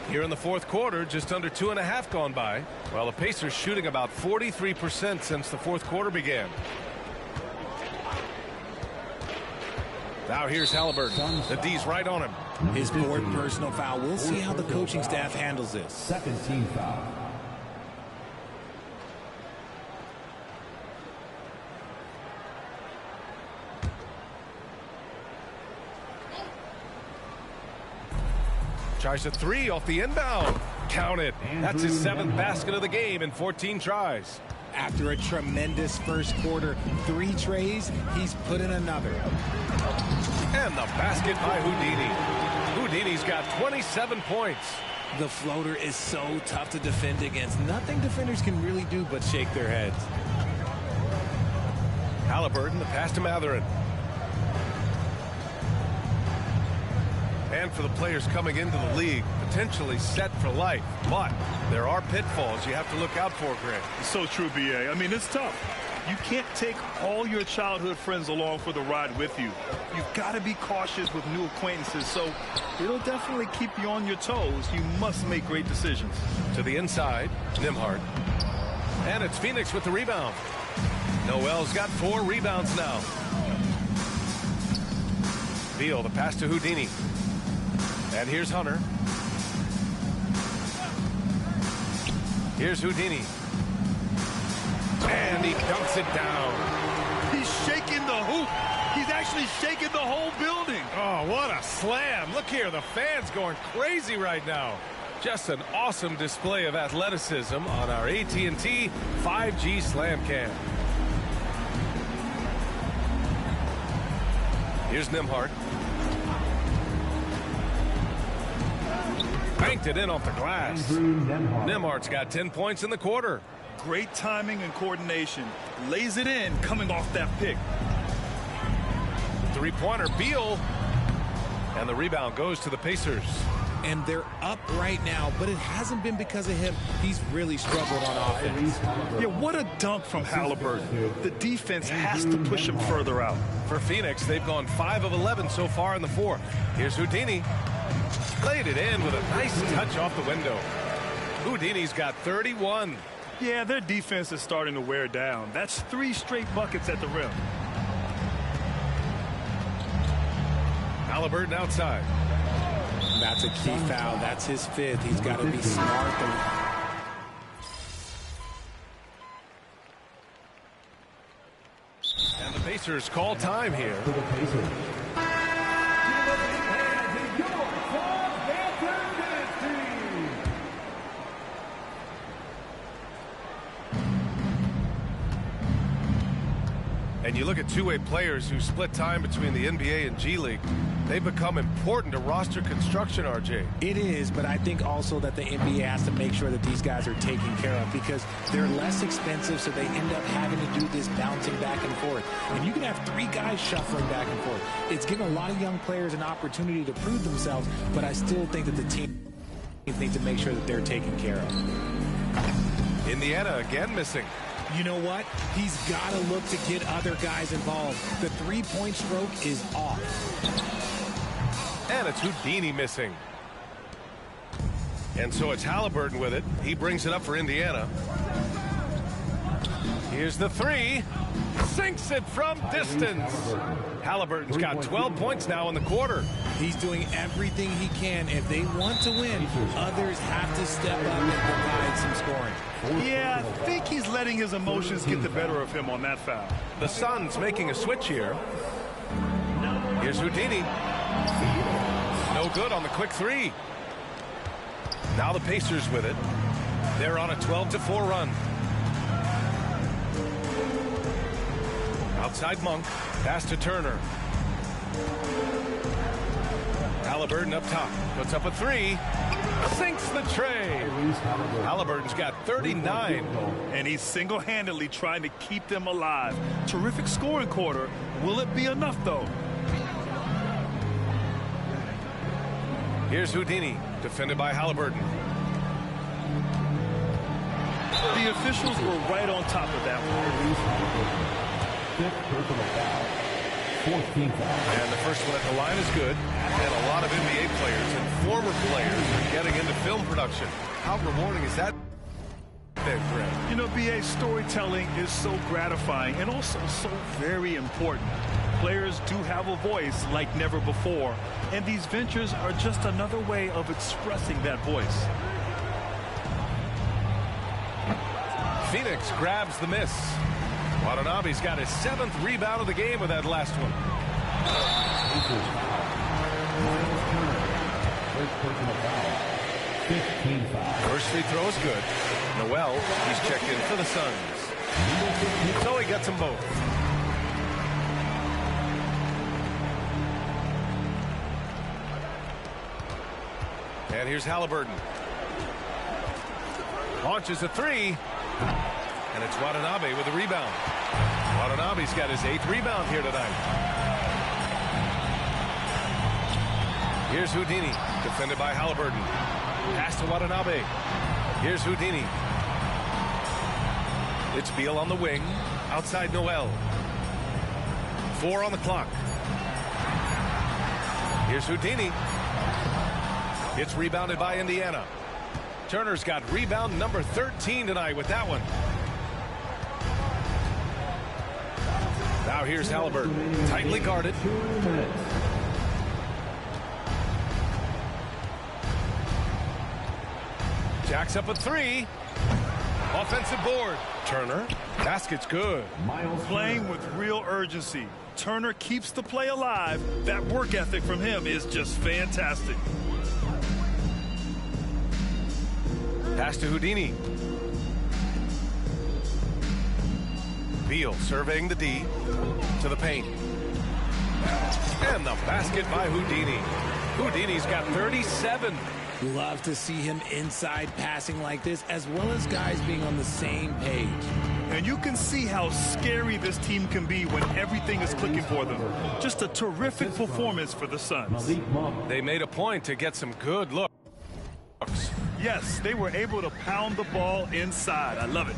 Here in the fourth quarter, just under 2.5 gone by. While the Pacers shooting about 43% since the fourth quarter began. Now here's Halliburton. The D's right on him. His fourth personal foul. We'll see how the coaching staff handles this. second team foul. Tries a 3 off the inbound. Count it. That's his 7th basket of the game in 14 tries. After a tremendous first quarter, 3 trays, he's put in another. And the basket by Houdini. Houdini's got 27 points. The floater is so tough to defend against. Nothing defenders can really do but shake their heads. Halliburton, the pass to Mathurin. And for the players coming into the league, potentially set for life. But there are pitfalls you have to look out for, Grant. So true, BA. I mean, it's tough. You can't take all your childhood friends along for the ride with you. You've got to be cautious with new acquaintances, so it'll definitely keep you on your toes. You must make great decisions. To the inside, Nembhard. And it's Phoenix with the rebound. Noel's got 4 rebounds now. Beal, the pass to Houdini. And here's Hunter. Here's Houdini. And he dunks it down. He's shaking the hoop. He's actually shaking the whole building. Oh, what a slam. Look here, the fans going crazy right now. Just an awesome display of athleticism on our AT&T 5G Slam Cam. Here's Nembhard. Banked it in off the glass. Nembhard's got 10 points in the quarter. Great timing and coordination. Lays it in coming off that pick. 3-pointer, Beal. And the rebound goes to the Pacers. and they're up right now, but it hasn't been because of him. He's really struggled on offense. Yeah, what a dunk from Halliburton. The defense has to push him further out. For Phoenix, they've gone 5 of 11 so far in the fourth. Here's Houdini. Laid it in with a nice touch off the window. Houdini's got 31. Yeah, their defense is starting to wear down. That's 3 straight buckets at the rim. Halliburton outside. That's a key foul. That's his 5th. He's got to be smart. And the Pacers call time here. And you look at two-way players who split time between the NBA and G League. They've become important to roster construction, RJ. It is, but I think also that the NBA has to make sure that these guys are taken care of because they're less expensive, so they end up having to do this bouncing back and forth. And you can have 3 guys shuffling back and forth. It's given a lot of young players an opportunity to prove themselves, but I still think that the team needs to make sure that they're taken care of. Indiana again missing. You know what? He's got to look to get other guys involved. The 3-point stroke is off. And it's Houdini missing. And so it's Halliburton with it. He brings it up for Indiana. Here's the 3. Sinks it from distance. Halliburton's got 12 points now in the quarter. He's doing everything he can. If they want to win, others have to step up and provide some scoring. Yeah, I think he's letting his emotions get the better of him on that foul. The Suns making a switch here. Here's Houdini. No good on the quick 3. Now the Pacers with it. They're on a 12-4 run. Outside Monk. Pass to Turner. Halliburton up top. Puts up a 3. Sinks the tray. Halliburton's got 39. And he's single-handedly trying to keep them alive. Terrific scoring quarter. Will it be enough, though? Here's Houdini, defended by Halliburton. The officials were right on top of that one. 5th personal foul. 14th foul. And the first one at the line is good. And a lot of NBA players and former players are getting into film production. How rewarding is that? You know, BA, storytelling is so gratifying and also so very important. Players do have a voice like never before, and these ventures are just another way of expressing that voice. Phoenix grabs the miss. Watanabe's got his 7th rebound of the game with that last one. First free throw is good. Noel, he's checked in for the Suns. So he gets them both. And here's Halliburton. Launches a 3. And it's Watanabe with a rebound. Watanabe's got his 8th rebound here tonight. Here's Houdini, defended by Halliburton. Pass to Watanabe. Here's Houdini. It's Beal on the wing. Outside Noel. 4 on the clock. Here's Houdini. It's rebounded by Indiana. Turner's got rebound number 13 tonight with that one. Now here's Halliburton, tightly guarded. Jacks up a 3. Offensive board. Turner, basket's good. Playing with real urgency. Turner keeps the play alive. That work ethic from him is just fantastic. Pass to Houdini. Beal surveying the D to the paint. And the basket by Houdini. Houdini's got 37. Love to see him inside passing like this, as well as guys being on the same page. And you can see how scary this team can be when everything is clicking for them. Just a terrific performance for the Suns. They made a point to get some good looks. Yes, they were able to pound the ball inside. I love it.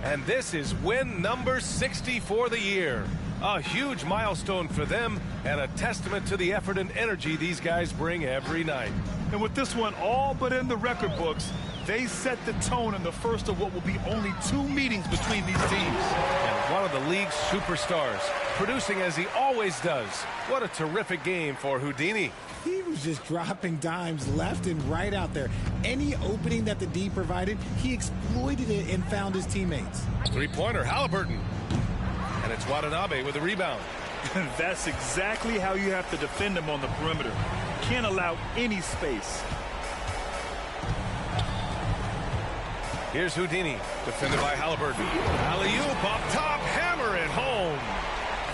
And this is win number 60 for the year. A huge milestone for them and a testament to the effort and energy these guys bring every night. And with this one all but in the record books, they set the tone in the first of what will be only 2 meetings between these teams. And one of the league's superstars, producing as he always does. What a terrific game for Houdini. He was just dropping dimes left and right out there. Any opening that the D provided, he exploited it and found his teammates. Three-pointer, Halliburton. And it's Watanabe with the rebound. That's exactly how you have to defend him on the perimeter. Can't allow any space. Here's Houdini, defended by Halliburton. Alley-oop up top, hammer it home.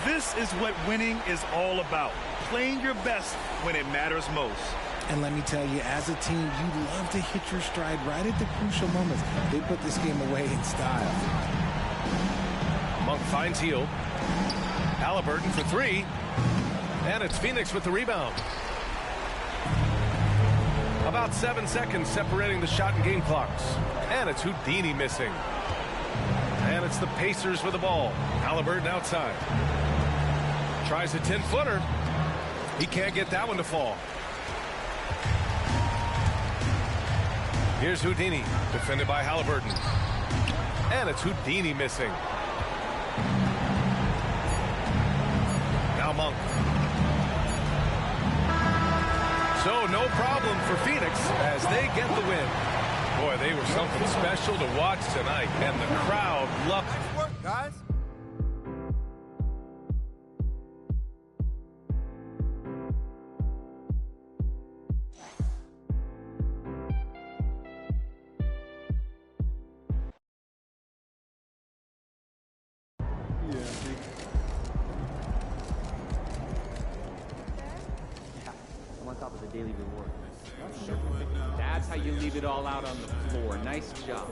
This is what winning is all about. Playing your best when it matters most. And let me tell you, as a team, you love to hit your stride right at the crucial moments. They put this game away in style. Monk finds Heel. Halliburton for 3. And it's Phoenix with the rebound. About 7 seconds separating the shot and game clocks. And it's Houdini missing. And it's the Pacers with the ball. Halliburton outside. Tries a 10-footer. He can't get that one to fall. Here's Houdini, defended by Halliburton. And it's Houdini missing. Now Monk. So no problem for Phoenix as they get the win. Boy, they were something special to watch tonight, and the crowd loved it. Nice work, guys. I'm on top of the daily reward. That's how you leave it all out on the floor. Nice job.